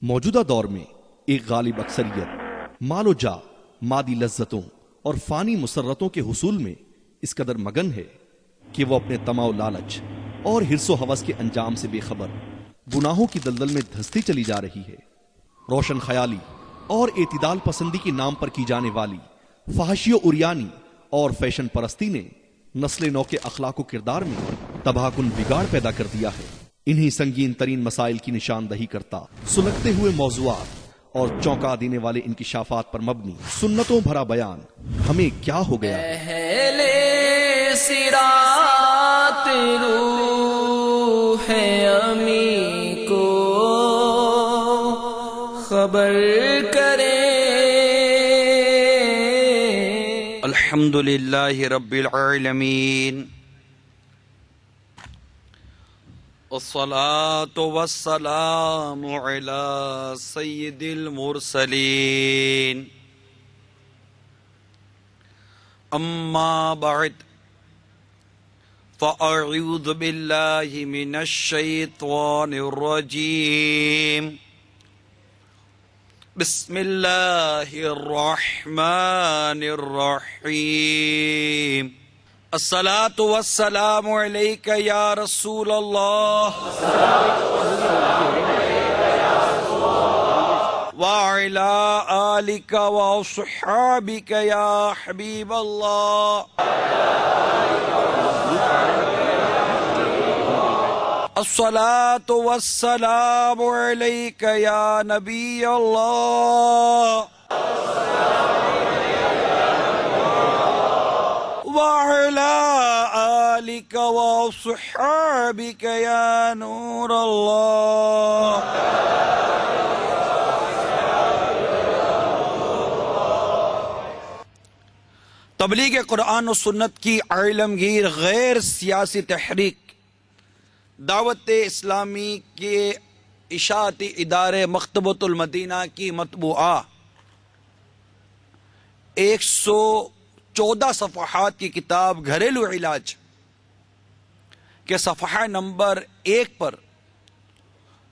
موجودہ دور میں ایک غالب اکثریت مال و جا، مادی لذتوں اور فانی مسرتوں کے حصول میں اس قدر مگن ہے کہ وہ اپنے طمع و لالچ اور حرص و ہوس کے انجام سے بے خبر گناہوں کی دلدل میں دھستی چلی جا رہی ہے۔ روشن خیالی اور اعتدال پسندی کے نام پر کی جانے والی فحاشی و عریانی اور فیشن پرستی نے نسل نو کے اخلاق و کردار میں تباہ کن بگاڑ پیدا کر دیا ہے۔ انہی سنگین ترین مسائل کی نشاندہی کرتا سلگتے ہوئے موضوعات اور چونکا دینے والے انکشافات پر مبنی سنتوں بھرا بیان ہمیں کیا ہو گیا اہل صراط روح امی کو خبر کرے۔ الحمدللہ رب العالمین، والصلاة والسلام علی سید المرسلین، اما بعد فاعوذ باللہ من الشیطان الرجیم، بسم اللہ الرحمن الرحیم، الصلاة والسلام علیک یا رسول اللہ وعلی آلک واصحابک یا حبیب اللہ، الصلاة والسلام علیک یا نبی اللہ وعلی آلک وصحابک یا نور اللہ۔ تبلیغ قرآن و سنت کی عالمگیر غیر سیاسی تحریک دعوت اسلامی کے اشاعتی ادارے مکتبۃ المدینہ کی مطبوعہ 114 صفحات کی کتاب گھریلو علاج کے صفحہ نمبر 1 پر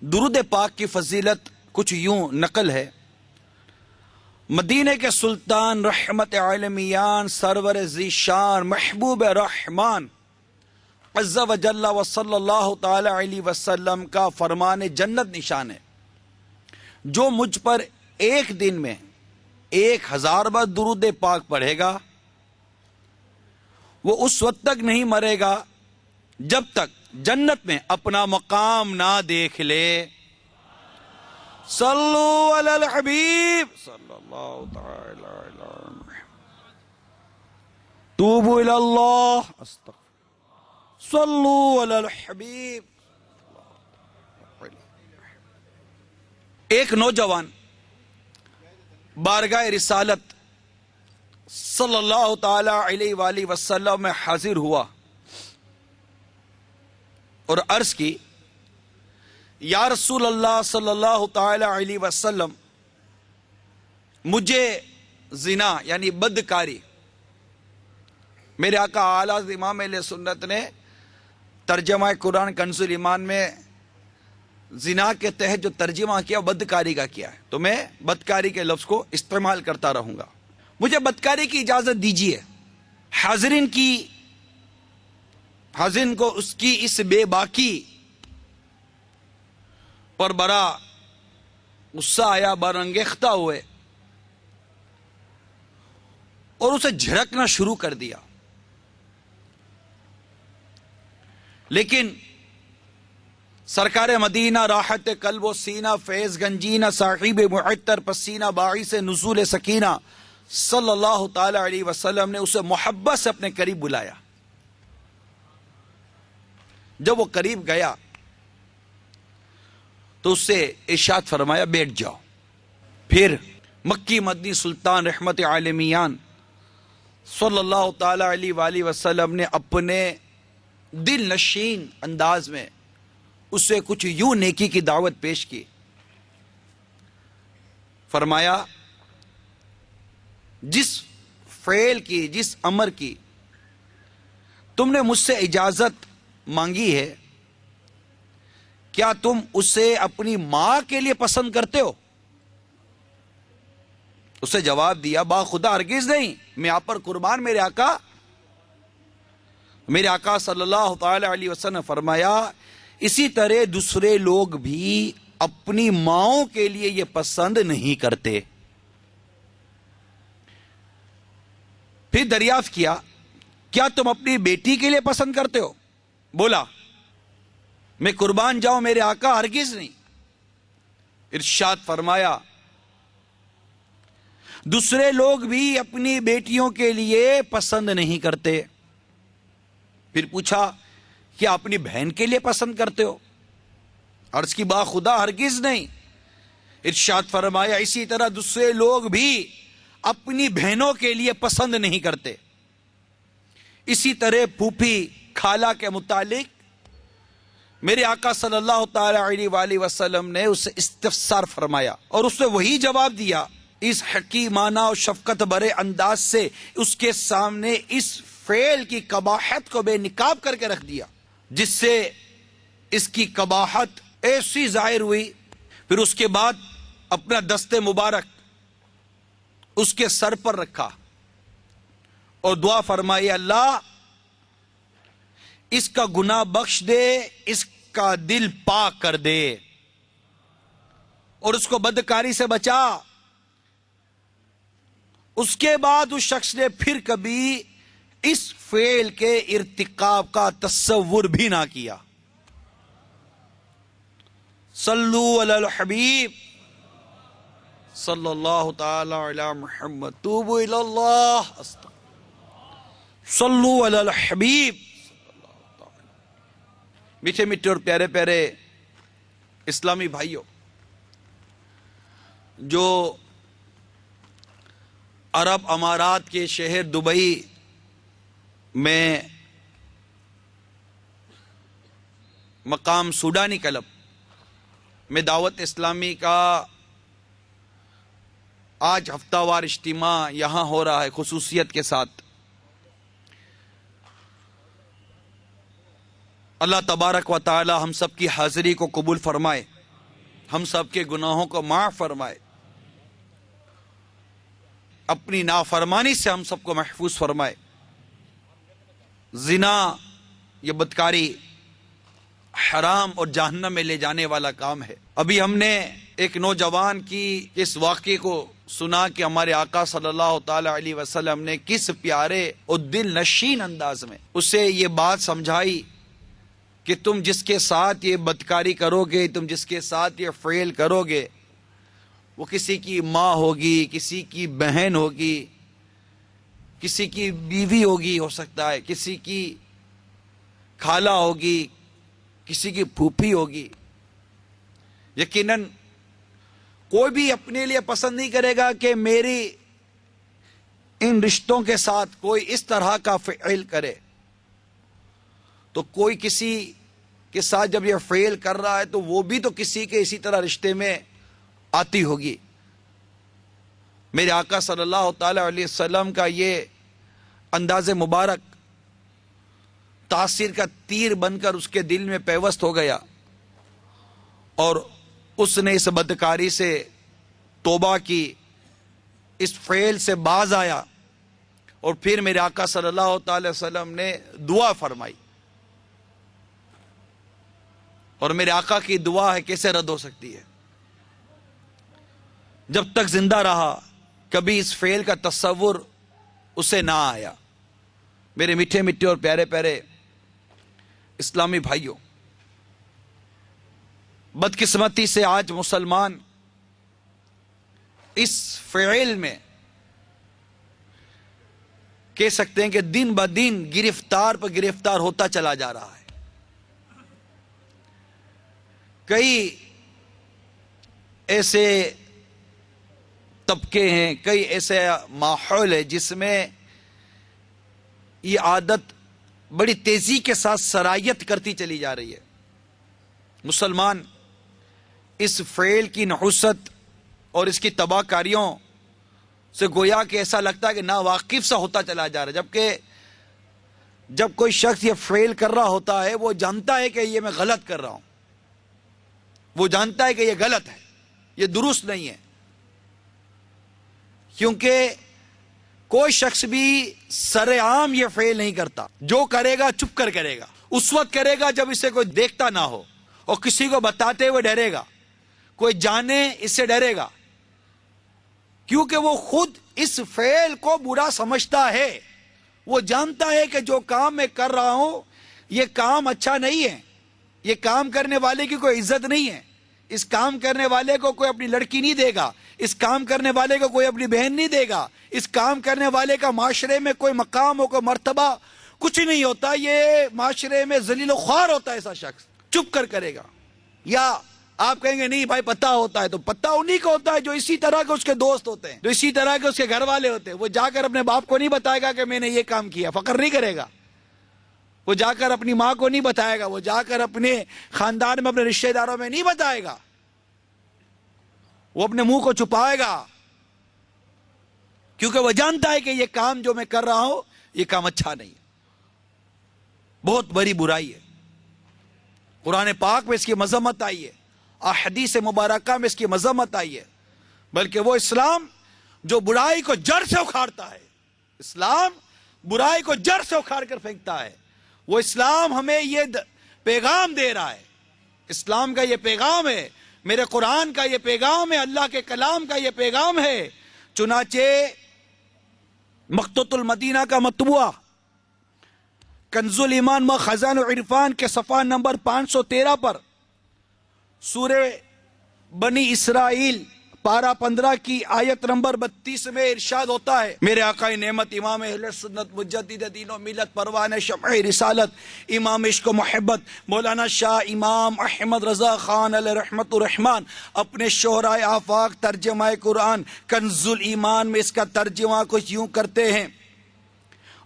درود پاک کی فضیلت کچھ یوں نقل ہے۔ مدینہ کے سلطان رحمت عالمیان سرور ذیشان محبوب رحمان عز و جل و صلی اللہ تعالی علیہ وسلم کا فرمان جنت نشان ہے، جو مجھ پر ایک دن میں 1000 بار درود پاک پڑھے گا وہ اس وقت تک نہیں مرے گا جب تک جنت میں اپنا مقام نہ دیکھ لے۔ صلو علی الحبیب صلی اللہ تعالی علی محمد، توبوا الی اللہ، استغفر، صلو علی الحبیب۔ ایک نوجوان بارگاہ رسالت صلی اللہ تعالی علیہ وآلہ وسلم میں حاضر ہوا اور عرض کی، یا رسول اللہ صلی اللہ تعالی علیہ وسلم، مجھے زنا یعنی بدکاری، میرے آقا اعلیٰ امام اہل سنت نے ترجمہ قرآن کنز الایمان میں زنا کے تحت جو ترجمہ کیا بدکاری کا کیا ہے، تو میں بدکاری کے لفظ کو استعمال کرتا رہوں گا، مجھے بدکاری کی اجازت دیجیے۔ حاضرین کو اس کی اس بے باکی پر بڑا غصہ آیا، برانگیختہ ہوئے اور اسے جھڑکنا شروع کر دیا، لیکن سرکار مدینہ راحت قلب و سینہ فیض گنجینہ صاحب معطر پسینہ باعث نزول سکینہ صلی اللہ تعالی علیہ وسلم نے اسے محبت سے اپنے قریب بلایا۔ جب وہ قریب گیا تو اس سے ارشاد فرمایا، بیٹھ جاؤ۔ پھر مکی مدنی سلطان رحمت عالمیان صلی اللہ تعالی علیہ وآلہ وسلم نے اپنے دل نشین انداز میں اسے کچھ یوں نیکی کی دعوت پیش کی۔ فرمایا، جس فعل کی، جس امر کی تم نے مجھ سے اجازت مانگی ہے کیا تم اسے اپنی ماں کے لیے پسند کرتے ہو؟ اسے جواب دیا با خدا ہرگز نہیں، میں آپ پر قربان، میرے آقا صلی اللہ تعالی علیہ وسلم نے فرمایا اسی طرح دوسرے لوگ بھی اپنی ماؤں کے لیے یہ پسند نہیں کرتے۔ پھر دریافت کیا کیا تم اپنی بیٹی کے لیے پسند کرتے ہو؟ بولا میں قربان جاؤں میرے آقا ہرگز نہیں۔ ارشاد فرمایا دوسرے لوگ بھی اپنی بیٹیوں کے لیے پسند نہیں کرتے۔ پھر پوچھا کیا اپنی بہن کے لیے پسند کرتے ہو؟ عرض کی با خدا ہرگز نہیں۔ ارشاد فرمایا اسی طرح دوسرے لوگ بھی اپنی بہنوں کے لیے پسند نہیں کرتے۔ اسی طرح پھوپھی خالہ کے متعلق میرے آقا صلی اللہ تعالی علیہ وآلہ وسلم نے اسے استفسار فرمایا اور اس نے وہی جواب دیا۔ اس حکیمانہ اور شفقت برے انداز سے اس کے سامنے اس فعل کی قباحت کو بے نقاب کر کے رکھ دیا، جس سے اس کی قباحت ایسی ظاہر ہوئی۔ پھر اس کے بعد اپنا دست مبارک اس کے سر پر رکھا اور دعا فرمائی اللہ اس کا گناہ بخش دے، اس کا دل پاک کر دے اور اس کو بدکاری سے بچا۔ اس کے بعد اس شخص نے پھر کبھی اس فعل کے ارتکاب کا تصور بھی نہ کیا۔ صلو علی الحبیب صلی اللہ تعالی علی محمد توبوا الی اللہ صلو علی الحبیب۔ میٹھے میٹھے اور پیارے پیارے اسلامی بھائیوں، جو عرب امارات کے شہر دبئی میں مقام سوڈانی کلب میں دعوت اسلامی کا آج ہفتہ وار اجتماع یہاں ہو رہا ہے خصوصیت کے ساتھ۔ اللہ تبارک و تعالی ہم سب کی حاضری کو قبول فرمائے، ہم سب کے گناہوں کو معاف فرمائے، اپنی نافرمانی سے ہم سب کو محفوظ فرمائے۔ زنا یہ بدکاری حرام اور جہنم میں لے جانے والا کام ہے۔ ابھی ہم نے ایک نوجوان کی اس واقعے کو سنا کہ ہمارے آقا صلی اللہ تعالی علیہ وسلم نے کس پیارے اور دل نشین انداز میں اسے یہ بات سمجھائی کہ تم جس کے ساتھ یہ بدکاری کرو گے، تم جس کے ساتھ یہ فعل کرو گے، وہ کسی کی ماں ہوگی، کسی کی بہن ہوگی، کسی کی بیوی ہوگی، ہو سکتا ہے کسی کی خالہ ہوگی، کسی کی پھوپھی ہوگی۔ یقیناً کوئی بھی اپنے لیے پسند نہیں کرے گا کہ میری ان رشتوں کے ساتھ کوئی اس طرح کا فعل کرے۔ تو کوئی کسی کے ساتھ جب یہ فعل کر رہا ہے تو وہ بھی تو کسی کے اسی طرح رشتے میں آتی ہوگی۔ میرے آقا صلی اللہ تعالی علیہ وسلم کا یہ انداز مبارک تاثیر کا تیر بن کر اس کے دل میں پیوست ہو گیا اور اس نے اس بدکاری سے توبہ کی، اس فعل سے باز آیا اور پھر میرے آقا صلی اللہ تعالی وسلم نے دعا فرمائی۔ اور میرے آقا کی دعا ہے کیسے رد ہو سکتی ہے؟ جب تک زندہ رہا کبھی اس فعل کا تصور اسے نہ آیا۔ میرے میٹھے میٹھے اور پیارے پیارے اسلامی بھائیوں، بدقسمتی سے آج مسلمان اس فعل میں کہہ سکتے ہیں کہ دن بدن گرفتار پر گرفتار ہوتا چلا جا رہا ہے۔ کئی ایسے طبقے ہیں، کئی ایسے ماحول ہے جس میں یہ عادت بڑی تیزی کے ساتھ سرایت کرتی چلی جا رہی ہے۔ مسلمان اس فعل کی نحوست اور اس کی تباہ کاریوں سے گویا کہ ایسا لگتا ہے کہ ناواقف سا ہوتا چلا جا رہا ہے، جبکہ جب کوئی شخص یہ فعل کر رہا ہوتا ہے وہ جانتا ہے کہ یہ میں غلط کر رہا ہوں، وہ جانتا ہے کہ یہ غلط ہے، یہ درست نہیں ہے، کیونکہ کوئی شخص بھی سر عام یہ فعل نہیں کرتا، جو کرے گا چپ کر کرے گا، اس وقت کرے گا جب اسے کوئی دیکھتا نہ ہو، اور کسی کو بتاتے ہوئے ڈرے گا، کوئی جانے اس سے ڈرے گا، کیونکہ وہ خود اس فعل کو برا سمجھتا ہے، وہ جانتا ہے کہ جو کام میں کر رہا ہوں یہ کام اچھا نہیں ہے، یہ کام کرنے والے کی کوئی عزت نہیں ہے، اس کام کرنے والے کو کوئی اپنی لڑکی نہیں دے گا، اس کام کرنے والے کو کوئی اپنی بہن نہیں دے گا، اس کام کرنے والے کا معاشرے میں کوئی مقام ہو، کوئی مرتبہ کچھ نہیں ہوتا، یہ معاشرے میں ذلیل و خوار ہوتا ہے ایسا شخص، چپ کر کرے گا۔ یا آپ کہیں گے نہیں بھائی پتہ ہوتا ہے، تو پتہ انہی کو ہوتا ہے جو اسی طرح کے اس کے دوست ہوتے ہیں، جو اسی طرح کے اس کے گھر والے ہوتے ہیں۔ وہ جا کر اپنے باپ کو نہیں بتائے گا کہ میں نے یہ کام کیا، فخر نہیں کرے گا، وہ جا کر اپنی ماں کو نہیں بتائے گا، وہ جا کر اپنے خاندان میں اپنے رشتہ داروں میں نہیں بتائے گا، وہ اپنے منہ کو چھپائے گا، کیونکہ وہ جانتا ہے کہ یہ کام جو میں کر رہا ہوں یہ کام اچھا نہیں ہے، بہت بڑی برائی ہے۔ قرآن پاک میں اس کی مذمت آئی ہے، احادیث مبارکہ میں اس کی مذمت آئی ہے، بلکہ وہ اسلام جو برائی کو جڑ سے اکھاڑتا ہے، اسلام برائی کو جڑ سے اکھاڑ کر پھینکتا ہے، وہ اسلام ہمیں یہ پیغام دے رہا ہے، اسلام کا یہ پیغام ہے، میرے قرآن کا یہ پیغام ہے، اللہ کے کلام کا یہ پیغام ہے۔ چنانچہ مقتوۃ المدینہ کا مطبوعہ کنز الایمان و خزائن العرفان کے صفحہ نمبر 513 پر سورہ بنی اسرائیل پارہ 15 کی آیت نمبر 32 میں ارشاد ہوتا ہے، میرے آقا نعمت امام اہل سنت مجدد دین و ملت پروان شمع رسالت امام عشق و محبت مولانا شاہ امام احمد رضا خان علیہ رحمت الرحمن اپنے شعراء آفاق ترجمہ قرآن کنز الایمان میں اس کا ترجمہ کچھ یوں کرتے ہیں،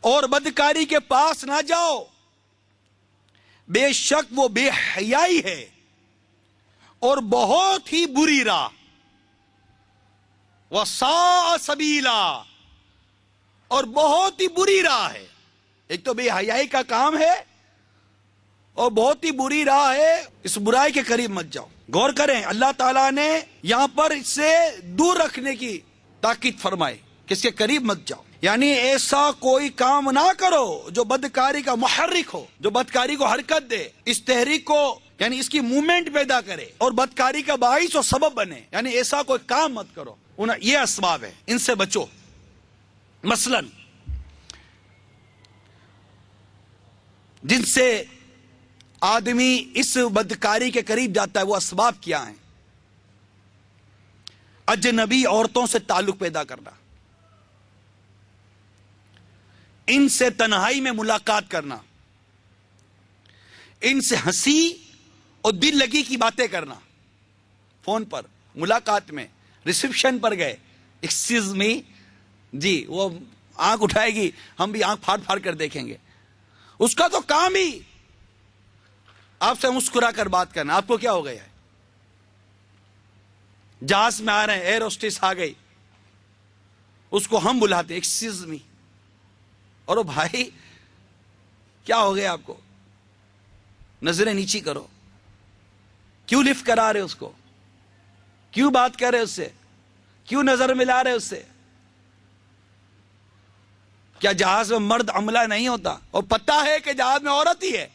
اور بدکاری کے پاس نہ جاؤ، بے شک وہ بے حیائی ہے اور بہت ہی بری راہ، وَسَاءَ سَبِيلًا، اور بہت ہی بری راہ ہے۔ ایک تو بے حیائی کا کام ہے اور بہت ہی بری راہ ہے، اس برائی کے قریب مت جاؤ۔ غور کریں، اللہ تعالیٰ نے یہاں پر اس سے دور رکھنے کی تاکید فرمائے کہ اس کے قریب مت جاؤ، یعنی ایسا کوئی کام نہ کرو جو بدکاری کا محرک ہو، جو بدکاری کو حرکت دے، اس تحریک کو یعنی اس کی موومنٹ پیدا کرے اور بدکاری کا باعث و سبب بنے، یعنی ایسا کوئی کام مت کرو، یہ اسباب ہے، ان سے بچو۔ مثلا جن سے آدمی اس بدکاری کے قریب جاتا ہے وہ اسباب کیا ہیں؟ اجنبی عورتوں سے تعلق پیدا کرنا، ان سے تنہائی میں ملاقات کرنا، ان سے ہنسی اور دل لگی کی باتیں کرنا، فون پر، ملاقات میں، ریسیپشن پر گئے، ایکسکیوز می، جی، وہ آنکھ اٹھائے گی، ہم بھی آنکھ پھاڑ پھاڑ کر دیکھیں گے، اس کا تو کام ہی آپ سے مسکرا کر بات کرنا۔ آپ کو کیا ہو گیا ہے؟ جہاز میں آ رہے ہیں، ایئر ہوسٹس آ گئی، اس کو ہم بلاتے ایکسکیوز می، اور وہ بھائی کیا ہو گیا آپ کو؟ نظریں نیچی کرو، کیوں لفٹ کرا رہے اس کو؟ کیوں بات کر رہے اس سے؟ کیوں نظر ملا رہے اس سے؟ کیا جہاز میں مرد عملہ نہیں ہوتا؟ اور پتہ ہے کہ جہاز میں عورت ہی ہے،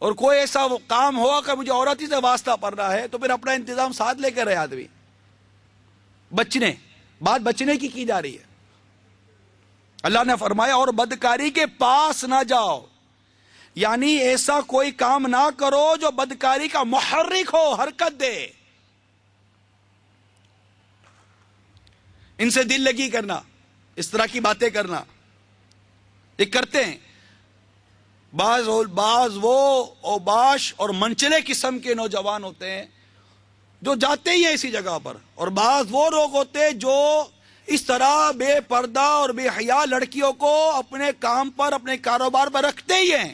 اور کوئی ایسا کام ہوا کہ مجھے عورت ہی سے واسطہ پڑ رہا ہے تو پھر اپنا انتظام ساتھ لے کر رہے آدمی، بات بچنے کی جا رہی ہے۔ اللہ نے فرمایا اور بدکاری کے پاس نہ جاؤ، یعنی ایسا کوئی کام نہ کرو جو بدکاری کا محرک ہو، حرکت دے، ان سے دل لگی کرنا، اس طرح کی باتیں کرنا، یہ کرتے ہیں بعض وہ اوباش اور منچلے قسم کے نوجوان ہوتے ہیں جو جاتے ہی ہیں اسی جگہ پر، اور بعض وہ لوگ ہوتے ہیں جو اس طرح بے پردہ اور بے حیا لڑکیوں کو اپنے کام پر، اپنے کاروبار پر رکھتے ہی ہیں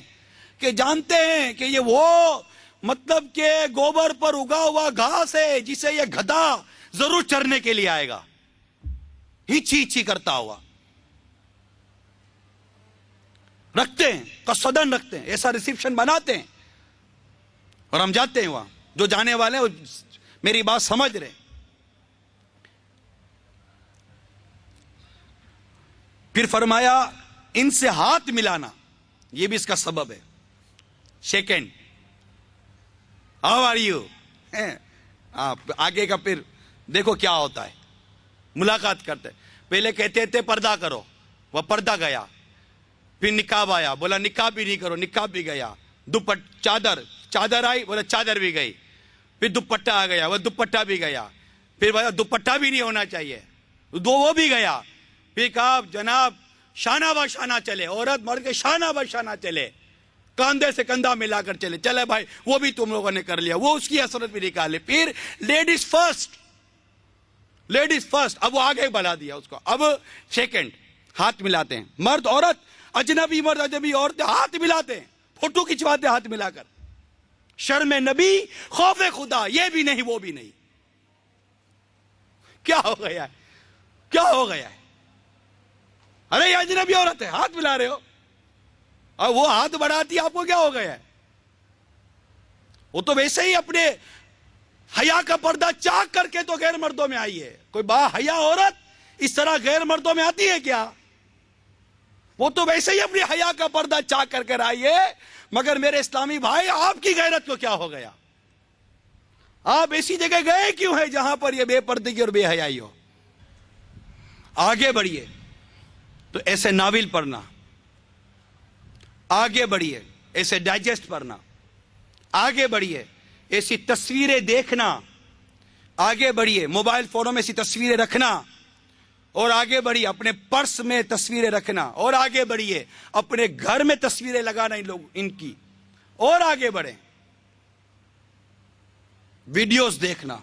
کہ جانتے ہیں کہ یہ وہ مطلب کہ گوبر پر اگا ہوا گھاس ہے جسے یہ گدھا ضرور چرنے کے لیے آئے گا، ہچی کرتا ہوا رکھتے ہیں، قصدن رکھتے ہیں، ایسا ریسیپشن بناتے ہیں، اور ہم جاتے ہیں وہاں جو جانے والے ہیں وہ میری بات سمجھ رہے ہیں. پھر فرمایا ان سے ہاتھ ملانا، یہ بھی اس کا سبب ہے. سیکنڈ، ہاؤ آر یو، آگے کا پھر دیکھو کیا ہوتا ہے. ملاقات کرتے پہلے کہتے تھے پردہ کرو، وہ پردہ گیا. پھر نقاب آیا، بولا نقاب بھی نہیں کرو، نقاب بھی گیا. چادر آئی، بولا چادر بھی گئی. پھر دوپٹہ آ گیا، وہ دوپٹہ بھی گیا. پھر بولا دوپٹہ بھی نہیں ہونا چاہیے، وہ بھی گیا. پھر کہا جناب شانہ بہ شانہ چلے، عورت مرد کے شانہ بہ شانہ چلے، کاندھے سے کندھا ملا کر چلے. چلے بھائی وہ بھی تم لوگوں نے کر لیا، وہ اس کی حسرت بھی نکالے. پھر لیڈیز فرسٹ، لیڈیز فرسٹ. اب وہ آگے بڑھا دیا اس کو. اب سیکنڈ، ہاتھ ملاتے ہیں مرد عورت، اجنبی مرد اجنبی عورت ہاتھ ملاتے ہیں، فوٹو کھنچواتے ہاتھ ملا کر. شرم نبی، خوف خدا، یہ بھی نہیں وہ بھی نہیں. کیا ہو گیا ہے؟ کیا ہو گیا ہے؟ ارے یہ اجنبی عورت ہے، ہاتھ ملا رہے ہو، اور وہ ہاتھ بڑھاتی، آپ کو کیا ہو گیا ہے؟ وہ تو ویسے ہی اپنے حیا کا پردہ چاک کر کے تو غیر مردوں میں آئی ہے. کوئی با حیا عورت اس طرح غیر مردوں میں آتی ہے کیا؟ وہ تو ویسے ہی اپنی حیا کا پردہ چاک کر کر آئی ہے. مگر میرے اسلامی بھائی، آپ کی غیرت کو کیا ہو گیا؟ آپ ایسی جگہ گئے کیوں ہیں جہاں پر یہ بے پردگی اور بے حیائی ہو؟ آگے بڑھیے تو ایسے ناول پڑھنا، آگے بڑھیے ایسے ڈائجسٹ پڑھنا، آگے بڑھیے ایسی تصویریں دیکھنا، آگے بڑھیے موبائل فونوں میں ایسی تصویریں رکھنا، اور آگے بڑھیے اپنے پرس میں تصویریں رکھنا، اور آگے بڑھیے اپنے گھر میں تصویریں لگانا ان کی، اور آگے بڑھیں ویڈیوز دیکھنا،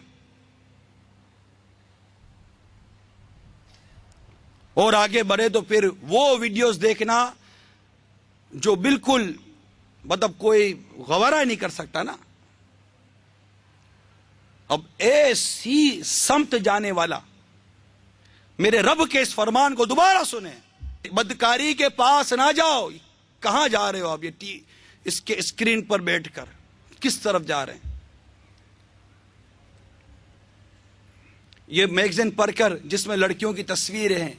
اور آگے بڑھے تو پھر وہ ویڈیوز دیکھنا جو بالکل مطلب کوئی گوارا نہیں کر سکتا نا. اب ایسی سمت جانے والا میرے رب کے اس فرمان کو دوبارہ سنیں، بدکاری کے پاس نہ جاؤ. کہاں جا رہے ہو آپ؟ یہ اس کے اسکرین پر بیٹھ کر کس طرف جا رہے ہیں؟ یہ میگزین پڑھ کر جس میں لڑکیوں کی تصویریں ہیں،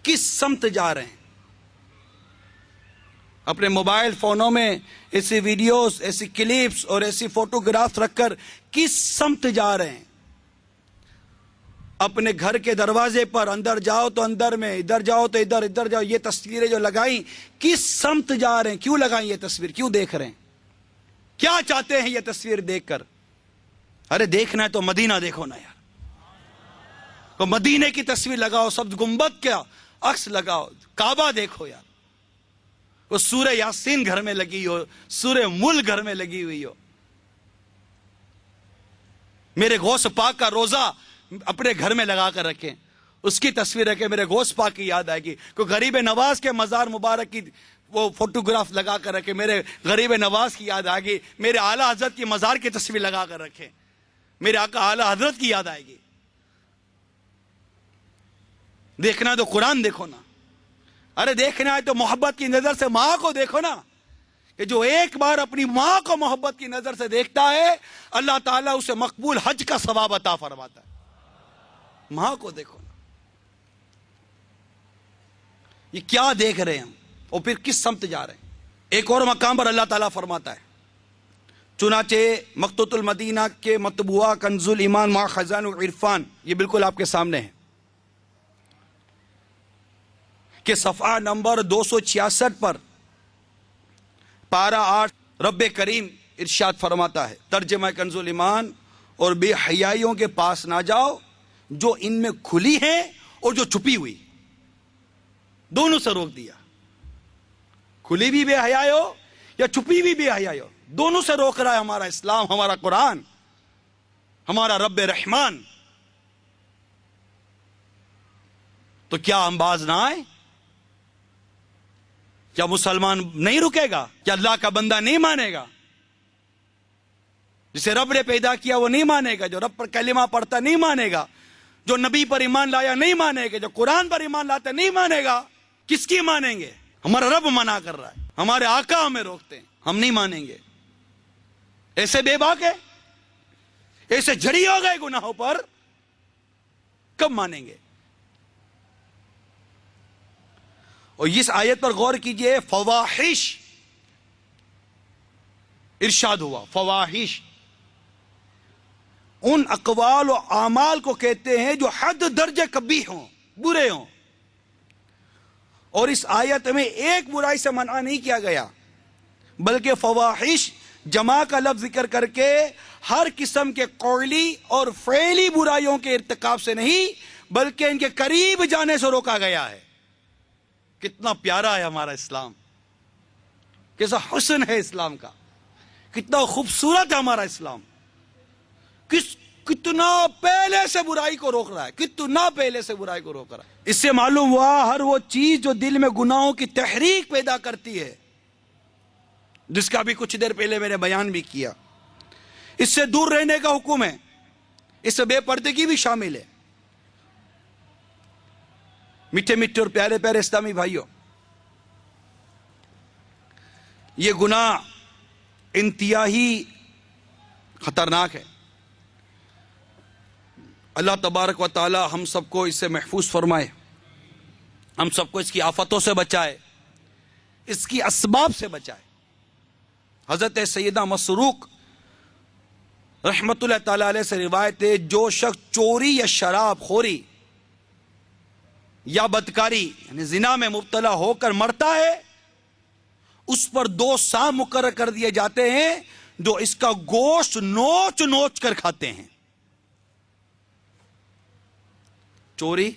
کس سمت جا رہے ہیں؟ اپنے موبائل فونوں میں ایسی ویڈیوز، ایسی کلپس اور ایسی فوٹوگرافز رکھ کر کس سمت جا رہے ہیں؟ اپنے گھر کے دروازے پر اندر جاؤ تو اندر میں، ادھر جاؤ تو ادھر، ادھر جاؤ. یہ تصویریں جو لگائیں کس سمت جا رہے ہیں؟ کیوں لگائیں یہ تصویر؟ کیوں دیکھ رہے ہیں؟ کیا چاہتے ہیں یہ تصویر دیکھ کر؟ ارے دیکھنا ہے تو مدینہ دیکھو نا یار. تو مدینے کی تصویر لگاؤ، سبز گنبد کا عکس لگاؤ، کعبہ دیکھو یار. وہ سورہ یاسین گھر میں لگی ہو، سورہ ملک گھر میں لگی ہوئی ہو. میرے غوث پاک کا روزہ اپنے گھر میں لگا کر رکھیں، اس کی تصویر رکھیں، میرے غوث پاک کی یاد آئے گی. کوئی غریب نواز کے مزار مبارک کی وہ فوٹوگراف لگا کر رکھیں، میرے غریب نواز کی یاد آئے گی. میرے اعلیٰ حضرت کی مزار کی تصویر لگا کر رکھیں، میرے آقا اعلیٰ حضرت کی یاد آئے گی. دیکھنا تو قرآن دیکھو نا. ارے دیکھنا ہے تو محبت کی نظر سے ماں کو دیکھو نا، کہ جو ایک بار اپنی ماں کو محبت کی نظر سے دیکھتا ہے، اللہ تعالیٰ اسے مقبول حج کا ثواب عطا فرماتا ہے. ماں کو دیکھو نا. یہ کیا دیکھ رہے ہیں ہم، اور پھر کس سمت جا رہے ہیں؟ ایک اور مقام پر اللہ تعالیٰ فرماتا ہے، چنانچہ مقتوط المدینہ کے مطبوعہ کنز الایمان مع خزائن العرفان، یہ بالکل آپ کے سامنے ہے، کہ صفحہ نمبر 266 پر پارہ 8 رب کریم ارشاد فرماتا ہے، ترجمہ کنز الایمان، اور بے حیائیوں کے پاس نہ جاؤ جو ان میں کھلی ہیں اور جو چھپی ہوئی، دونوں سے روک دیا. کھلی بھی بے حیائی ہو یا چھپی بھی بے حیائی ہو، دونوں سے روک رہا ہے ہمارا اسلام، ہمارا قرآن، ہمارا رب رحمان. تو کیا ہم باز نہ آئے؟ کیا مسلمان نہیں رکے گا؟ کیا اللہ کا بندہ نہیں مانے گا؟ جسے رب نے پیدا کیا وہ نہیں مانے گا، جو رب پر کلمہ پڑھتا نہیں مانے گا، جو نبی پر ایمان لایا نہیں مانے گا، جو قرآن پر ایمان لاتا نہیں مانے گا. کس کی مانیں گے؟ ہمارا رب منع کر رہا ہے، ہمارے آقا ہمیں روکتے ہیں، ہم نہیں مانیں گے. ایسے بے باک ہے، ایسے جڑی ہو گئے گناہوں پر، کب مانیں گے؟ اور اس آیت پر غور کیجئے، فواحش ارشاد ہوا. فواحش ان اقوال و اعمال کو کہتے ہیں جو حد درجے قبیح ہوں، برے ہوں. اور اس آیت میں ایک برائی سے منع نہیں کیا گیا، بلکہ فواحش جمع کا لفظ ذکر کر کے ہر قسم کے قولی اور فعلی برائیوں کے ارتکاب سے نہیں، بلکہ ان کے قریب جانے سے روکا گیا ہے. کتنا پیارا ہے ہمارا اسلام، کیسا حسن ہے اسلام کا، کتنا خوبصورت ہے ہمارا اسلام، کتنا پہلے سے برائی کو روک رہا ہے، کتنا پہلے سے برائی کو روک رہا ہے. اس سے معلوم ہوا ہر وہ چیز جو دل میں گناہوں کی تحریک پیدا کرتی ہے، جس کا بھی کچھ دیر پہلے میں نے بیان بھی کیا، اس سے دور رہنے کا حکم ہے. اس سے بے پردگی بھی شامل ہے. میٹھے میٹھے اور پیارے پیارے اسلامی بھائیوں، یہ گناہ انتہائی خطرناک ہے. اللہ تبارک و تعالی ہم سب کو اس سے محفوظ فرمائے، ہم سب کو اس کی آفتوں سے بچائے، اس کی اسباب سے بچائے. حضرت سیدہ مسروق رحمت اللہ تعالی علیہ سے روایت ہے، جو شخص چوری یا شراب خوری یا بدکاری یعنی زنا میں مبتلا ہو کر مرتا ہے، اس پر 2 سام مقرر کر دیے جاتے ہیں جو اس کا گوشت نوچ نوچ کر کھاتے ہیں. چوری،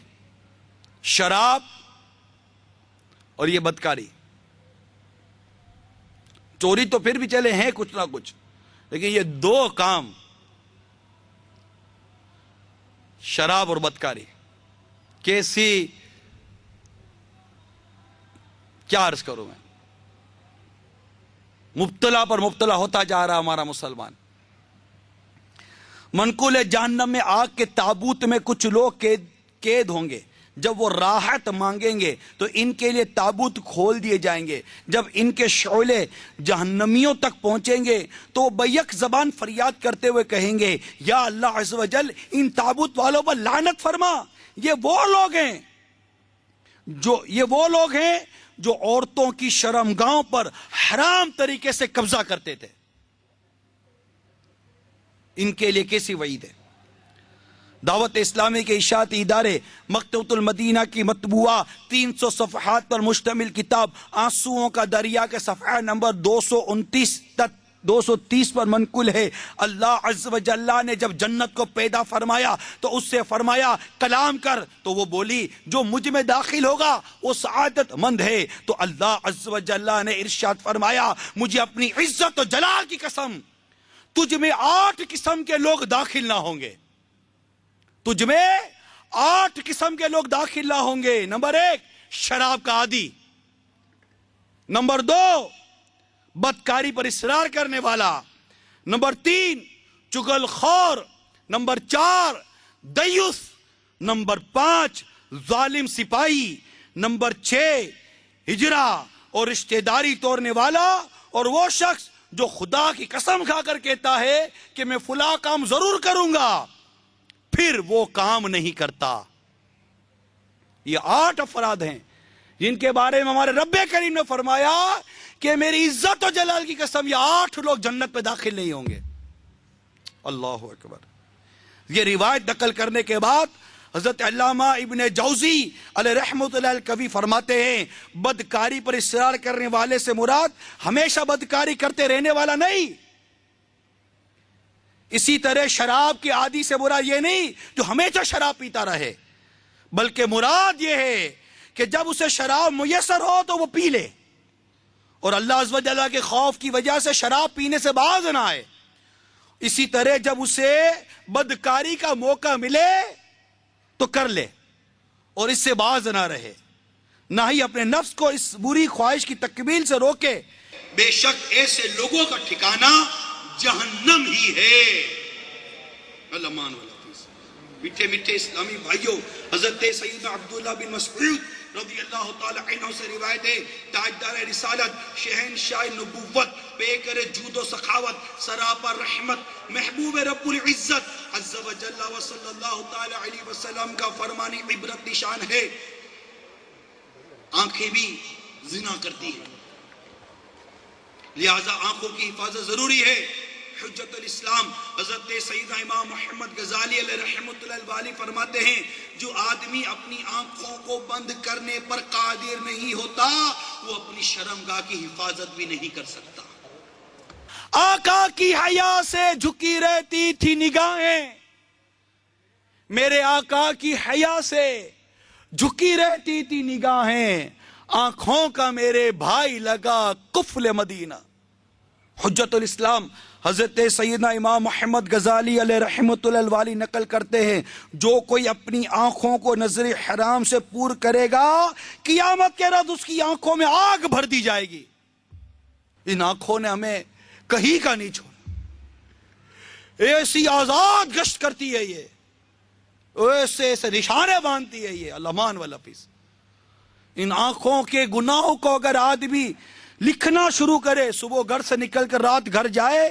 شراب اور یہ بدکاری. چوری تو پھر بھی چلے ہیں کچھ نہ کچھ، لیکن یہ 2 کام، شراب اور بدکاری، کیسی، کیا عرض کروں میں، مبتلا پر مبتلا ہوتا جا رہا ہمارا مسلمان. منقول جہنم میں آگ کے تابوت میں کچھ لوگ قید ہوں گے. جب وہ راحت مانگیں گے تو ان کے لیے تابوت کھول دیے جائیں گے. جب ان کے شعلے جہنمیوں تک پہنچیں گے تو وہ بیک زبان فریاد کرتے ہوئے کہیں گے، یا اللہ عز و جل ان تابوت والوں پر لعنت فرما. یہ وہ لوگ ہیں جو عورتوں کی شرمگاہوں پر حرام طریقے سے قبضہ کرتے تھے. ان کے لیے کیسی وعید ہے. دعوت اسلامی کے اشاعتی ادارے مکتبۃ المدینہ کی مطبوعہ 300 صفحات پر مشتمل کتاب آنسوؤں کا دریا کے صفحہ نمبر 230 پر منقول ہے، اللہ عز و جل نے جب جنت کو پیدا فرمایا تو اس سے فرمایا کلام کر، تو وہ بولی جو مجھ میں داخل ہوگا وہ سعادت مند ہے. تو اللہ عز و جل نے ارشاد فرمایا، مجھے اپنی عزت و جلال کی قسم، تجھ میں 8 قسم کے لوگ داخل نہ ہوں گے. تجھ میں 8 قسم کے لوگ داخل نہ ہوں گے. نمبر 1 شراب کا عادی، نمبر 2 بدکاری پر اصرار کرنے والا، نمبر 3 چغل خور، نمبر 4 دیوس، نمبر 5 ظالم سپاہی، نمبر 6 ہجرا اور رشتہ داری توڑنے والا، اور وہ شخص جو خدا کی قسم کھا کر کہتا ہے کہ میں فلاں کام ضرور کروں گا پھر وہ کام نہیں کرتا. یہ 8 افراد ہیں جن کے بارے میں ہمارے رب کریم نے فرمایا کہ میری عزت و جلال کی قسم یہ 8 لوگ جنت پہ داخل نہیں ہوں گے. اللہ اکبر. یہ روایت نقل کرنے کے بعد حضرت علامہ ابن جوزی علیہ رحمۃ اللہ الکوی فرماتے ہیں، بدکاری پر اصرار کرنے والے سے مراد ہمیشہ بدکاری کرتے رہنے والا نہیں. اسی طرح شراب کے عادی سے مراد یہ نہیں جو ہمیشہ شراب پیتا رہے، بلکہ مراد یہ ہے کہ جب اسے شراب میسر ہو تو وہ پی لے، اور اللہ عز و جل کے خوف کی وجہ سے شراب پینے سے باز نہ آئے. اسی طرح جب اسے بدکاری کا موقع ملے تو کر لے اور اس سے باز نہ رہے، نہ ہی اپنے نفس کو اس بری خواہش کی تکمیل سے روکے. بے شک ایسے لوگوں کا ٹھکانہ جہنم ہی ہے. میٹھے میٹھے اسلامی بھائیوں، حضرت سیدنا عبداللہ بن مسعود رضی اللہ تعالی عنہ سے روایت ہے، تاجدار رسالت، شہنشاہ نبوت، پیکر جود و سخاوت، سراپا رحمت، محبوب رب العزت عز و جل و صلی اللہ تعالی علیہ وسلم کا فرمانی عبرت نشان ہے، آنکھیں بھی زنا کرتی ہیں، لہذا آنکھوں کی حفاظت ضروری ہے۔ حجت الاسلام حضرت سیدنا امام محمد غزالی علیہ رحمۃ اللہ علیہ فرماتے ہیں، جو آدمی اپنی آنکھوں کو بند کرنے پر قادر نہیں ہوتا وہ اپنی شرمگاہ کی حفاظت بھی نہیں کر سکتا۔ آقا کی حیا سے جھکی رہتی تھی نگاہیں، میرے آقا کی حیا سے جھکی رہتی تھی نگاہیں، آنکھوں کا میرے بھائی لگا قفل مدینہ۔ حجت الاسلام حضرت سیدنا امام محمد غزالی علیہ رحمۃ اللہ علیہ نقل کرتے ہیں، جو کوئی اپنی آنکھوں کو نظر حرام سے پور کرے گا، قیامت کے روز اس کی آنکھوں میں آگ بھر دی جائے گی۔ ان آنکھوں نے ہمیں کہیں کا نہیں چھوڑا، ایسی آزاد گشت کرتی ہے یہ، ایسے نشانے باندھتی ہے یہ، الامان والحفیظ۔ ان آنکھوں کے گناہوں کو اگر آدمی لکھنا شروع کرے، صبح گھر سے نکل کر رات گھر جائے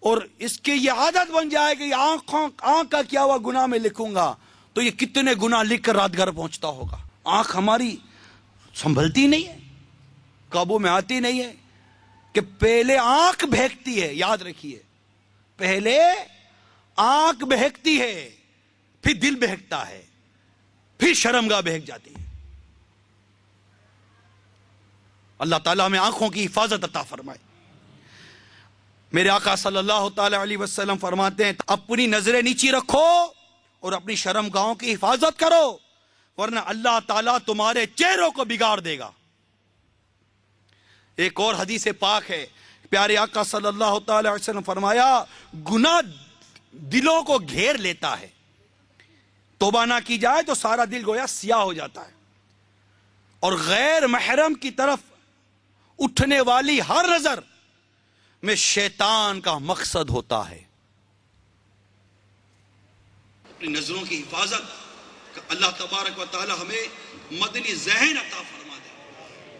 اور اس کی یہ عادت بن جائے کہ آنکھ کا کیا ہوا گناہ میں لکھوں گا، تو یہ کتنے گناہ لکھ کر رات گھر پہنچتا ہوگا۔ آنکھ ہماری سنبھلتی نہیں ہے، قابو میں آتی نہیں ہے، کہ پہلے آنکھ بہکتی ہے، یاد رکھیے، پہلے آنکھ بہکتی ہے، پھر دل بہکتا ہے، پھر شرمگاہ بہک جاتی ہے۔ اللہ تعالیٰ ہمیں آنکھوں کی حفاظت عطا فرمائے۔ میرے آقا صلی اللہ تعالی علیہ وسلم فرماتے ہیں، اپنی نظریں نیچی رکھو اور اپنی شرمگاہوں کی حفاظت کرو، ورنہ اللہ تعالیٰ تمہارے چہروں کو بگاڑ دے گا۔ ایک اور حدیث پاک ہے، پیارے آقا صلی اللہ تعالی علیہ وسلم فرمایا، گناہ دلوں کو گھیر لیتا ہے، توبہ نہ کی جائے تو سارا دل گویا سیاہ ہو جاتا ہے، اور غیر محرم کی طرف اٹھنے والی ہر نظر میں شیطان کا مقصد ہوتا ہے۔ اپنی نظروں کی حفاظت، اللہ تبارک و تعالی ہمیں مدنی ذہن عطا فرما دے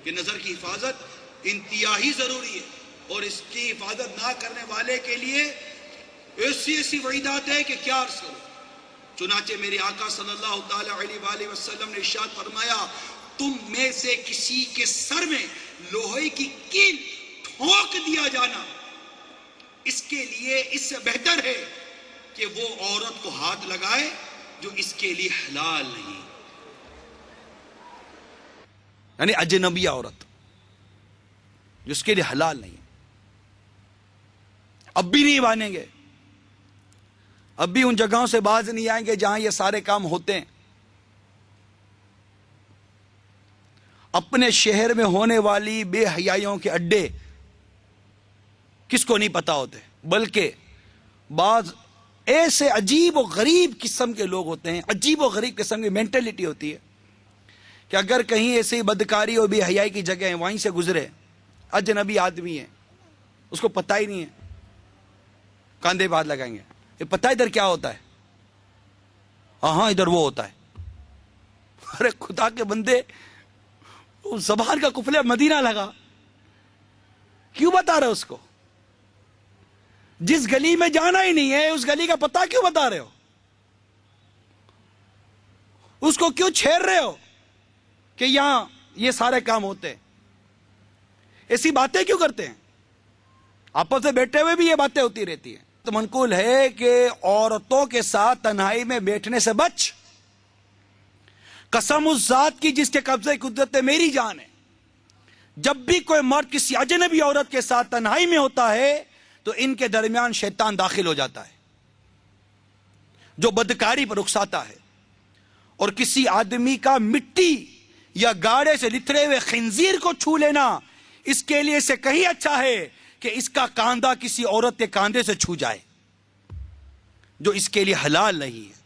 کہ نظر کی حفاظت انتہائی ضروری ہے، اور اس کی حفاظت نہ کرنے والے کے لیے ایسی وعیدات ہے کہ کیا عرض کرو۔ چنانچہ میرے آقا صلی اللہ تعالی علیہ وآلہ وسلم نے ارشاد فرمایا، تم میں سے کسی کے سر میں لوہے کی کیل ٹھونک دیا جانا، اس کے لیے اس سے بہتر ہے کہ وہ عورت کو ہاتھ لگائے جو اس کے لیے حلال نہیں، یعنی اجنبی عورت جو اس کے لیے حلال نہیں۔ اب بھی نہیں مانیں گے، اب بھی ان جگہوں سے باز نہیں آئیں گے جہاں یہ سارے کام ہوتے ہیں۔ اپنے شہر میں ہونے والی بے حیائیوں کے اڈے کس کو نہیں پتا ہوتے، بلکہ بعض ایسے عجیب و غریب قسم کے لوگ ہوتے ہیں، عجیب و غریب قسم کی مینٹلٹی ہوتی ہے کہ اگر کہیں ایسی بدکاری اور بے حیائی کی جگہ ہیں، وہیں سے گزرے، اجنبی آدمی ہے، اس کو پتہ ہی نہیں ہے، کاندھے پہ ہاتھ لگائیں گے، یہ پتہ ادھر کیا ہوتا ہے، ہاں ادھر وہ ہوتا ہے۔ ارے خدا کے بندے، زبان کا قفل مدینہ لگا، کیوں بتا رہے ہو اس کو؟ جس گلی میں جانا ہی نہیں ہے اس گلی کا پتہ کیوں بتا رہے ہو؟ اس کو کیوں چھیڑ رہے ہو کہ یہاں یہ سارے کام ہوتے ہیں؟ ایسی باتیں کیوں کرتے ہیں؟ آپس میں بیٹھے ہوئے بھی یہ باتیں ہوتی رہتی ہیں۔ تو منقول ہے کہ عورتوں کے ساتھ تنہائی میں بیٹھنے سے بچ، قسم اس ذات کی جس کے قبضے قدرت میری جان ہے، جب بھی کوئی مرد کسی اجنبی عورت کے ساتھ تنہائی میں ہوتا ہے تو ان کے درمیان شیطان داخل ہو جاتا ہے جو بدکاری پر اکساتا ہے، اور کسی آدمی کا مٹی یا گاڑے سے لتھڑے ہوئے خنزیر کو چھو لینا اس کے لیے سے کہیں اچھا ہے کہ اس کا کاندھا کسی عورت کے کاندھے سے چھو جائے جو اس کے لیے حلال نہیں ہے۔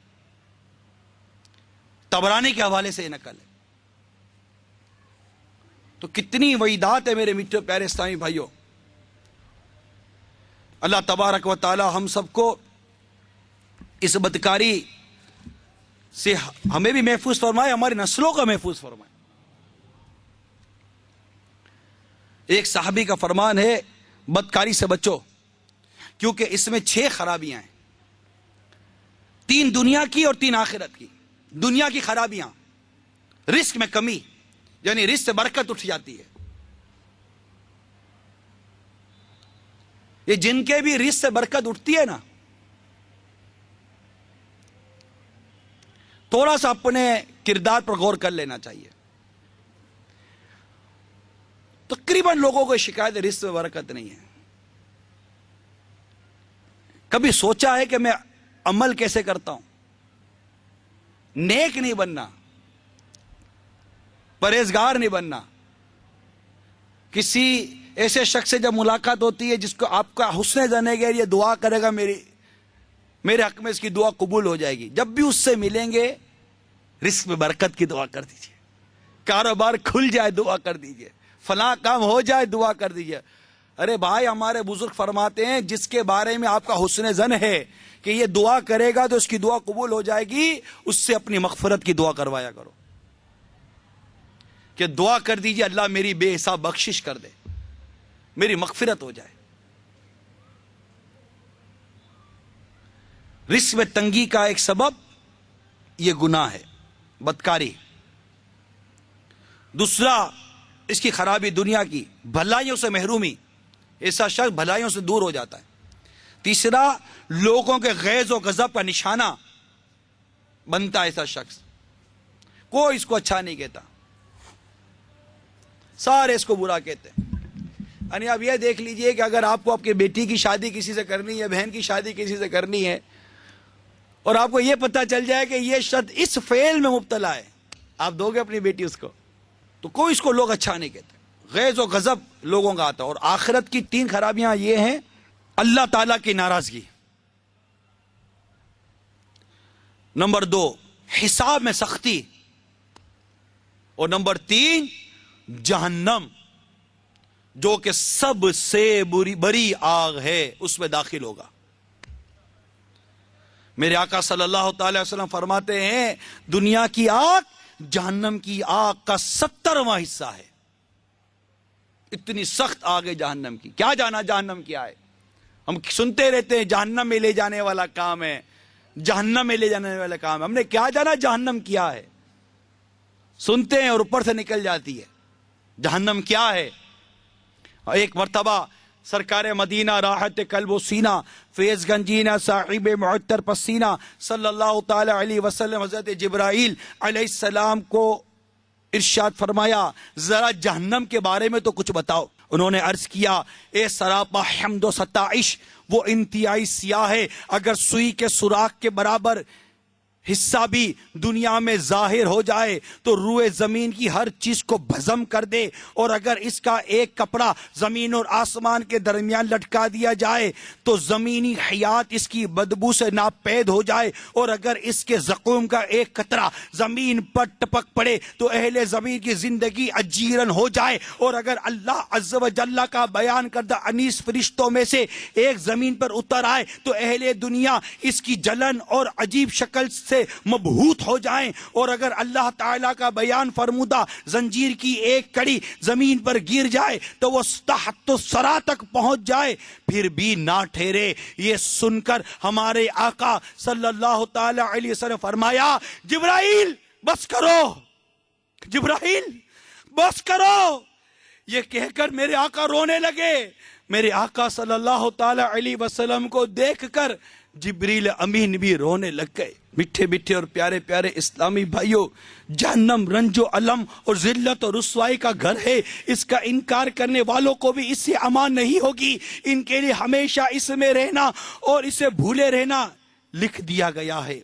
طبرانی کے حوالے سے یہ نقل ہے۔ تو کتنی وعیدات ہے میرے میٹھے پیارے اسلامی بھائیوں۔ اللہ تبارک و تعالی ہم سب کو اس بدکاری سے ہمیں بھی محفوظ فرمائے، ہماری نسلوں کا محفوظ فرمائے۔ ایک صحابی کا فرمان ہے بدکاری سے بچو کیونکہ اس میں 6 خرابیاں ہیں، 3 دنیا کی اور 3 آخرت کی۔ دنیا کی خرابیاں، رزق میں کمی، یعنی رزق سے برکت اٹھ جاتی ہے۔ یہ جن کے بھی رزق سے برکت اٹھتی ہے نا، تھوڑا سا اپنے کردار پر غور کر لینا چاہیے۔ تقریباً لوگوں کو شکایت رزق میں برکت نہیں ہے۔ کبھی سوچا ہے کہ میں عمل کیسے کرتا ہوں؟ نیک نہیں بننا، پرہیزگار نہیں بننا۔ کسی ایسے شخص سے جب ملاقات ہوتی ہے جس کو آپ کا حسن ظن ہے کہ یہ دعا کرے گا میرے حق میں، اس کی دعا قبول ہو جائے گی، جب بھی اس سے ملیں گے رزق میں برکت کی دعا کر دیجئے، کاروبار کھل جائے دعا کر دیجئے، فلاں کام ہو جائے دعا کر دیجئے۔ ارے بھائی، ہمارے بزرگ فرماتے ہیں جس کے بارے میں آپ کا حسن ظن ہے کہ یہ دعا کرے گا تو اس کی دعا قبول ہو جائے گی، اس سے اپنی مغفرت کی دعا کروایا کرو کہ دعا کر دیجئے اللہ میری بے حساب بخشش کر دے، میری مغفرت ہو جائے۔ رزق میں تنگی کا ایک سبب یہ گناہ ہے، بدکاری۔ دوسرا اس کی خرابی دنیا کی، بھلائیوں سے محرومی، ایسا شخص بھلائیوں سے دور ہو جاتا ہے۔ تیسرا لوگوں کے غیظ و غضب کا نشانہ بنتا ہے ایسا شخص، کوئی اس کو اچھا نہیں کہتا، سارے اس کو برا کہتے ہیں۔ یعنی آپ یہ دیکھ لیجئے کہ اگر آپ کو آپ کی بیٹی کی شادی کسی سے کرنی ہے، بہن کی شادی کسی سے کرنی ہے، اور آپ کو یہ پتہ چل جائے کہ یہ شخص اس فعل میں مبتلا ہے، آپ دو گے اپنی بیٹی اس کو، تو کوئی اس کو لوگ اچھا نہیں کہتے، غیظ و غضب لوگوں کا آتا ہے۔ اور آخرت کی 3 خرابیاں یہ ہیں: اللہ تعالیٰ کی ناراضگی، نمبر 2 حساب میں سختی، اور نمبر 3 جہنم، جو کہ سب سے بری آگ ہے، اس میں داخل ہوگا۔ میرے آقا صلی اللہ تعالی وسلم فرماتے ہیں دنیا کی آگ جہنم کی آگ کا 70واں حصہ ہے۔ اتنی سخت آگ ہے جہنم کی، کیا جانا جہنم کیا ہے؟ ہم سنتے رہتے ہیں جہنم میں لے جانے والا کام ہے، جہنم میں لے جانے والا کام ہے، ہم نے کیا جانا جہنم کیا ہے؟ سنتے ہیں اور اوپر سے نکل جاتی ہے جہنم کیا ہے۔ ایک مرتبہ سرکار مدینہ راحت قلب و سینہ فیض گنجینہ صاحب معطر پسینہ صلی اللہ تعالی علیہ وسلم حضرت جبرائیل علیہ السلام کو ارشاد فرمایا ذرا جہنم کے بارے میں تو کچھ بتاؤ۔ انہوں نے عرض کیا اے سراپا حمد و ستائش، وہ انتہائی سیاہ ہے، اگر سوئی کے سوراخ کے برابر حصہ بھی دنیا میں ظاہر ہو جائے تو روئے زمین کی ہر چیز کو بھزم کر دے، اور اگر اس کا ایک کپڑا زمین اور آسمان کے درمیان لٹکا دیا جائے تو زمینی حیات اس کی بدبو سے ناپید ہو جائے، اور اگر اس کے زقوم کا ایک قطرہ زمین پر ٹپک پڑے تو اہل زمین کی زندگی اجیرن ہو جائے، اور اگر اللہ عز و جل کا بیان کردہ انیس فرشتوں میں سے ایک زمین پر اتر آئے تو اہل دنیا اس کی جلن اور عجیب شکل سے مبہوت ہو جائیں، اور اگر اللہ تعالیٰ کا بیان فرمودہ زنجیر کی ایک کڑی زمین پر گر جائے تو وہ تحت الثری تک پہنچ جائے پھر بھی نہ ٹھہرے۔ یہ سن کر ہمارے آقا صلی اللہ تعالی علیہ وسلم فرمایا جبرائیل بس کرو، جبرائیل بس کرو۔ یہ کہہ کر میرے آقا رونے لگے۔ میرے آقا صلی اللہ تعالی علیہ وسلم کو دیکھ کر جبریل امین بھی رونے لگ گئے۔ میٹھے میٹھے اور پیارے پیارے اسلامی بھائیوں، جہنم رنج و علم اور ذلت اور رسوائی کا گھر ہے، اس کا انکار کرنے والوں کو بھی اس سے امان نہیں ہوگی، ان کے لیے ہمیشہ اس میں رہنا اور اسے بھولے رہنا لکھ دیا گیا ہے۔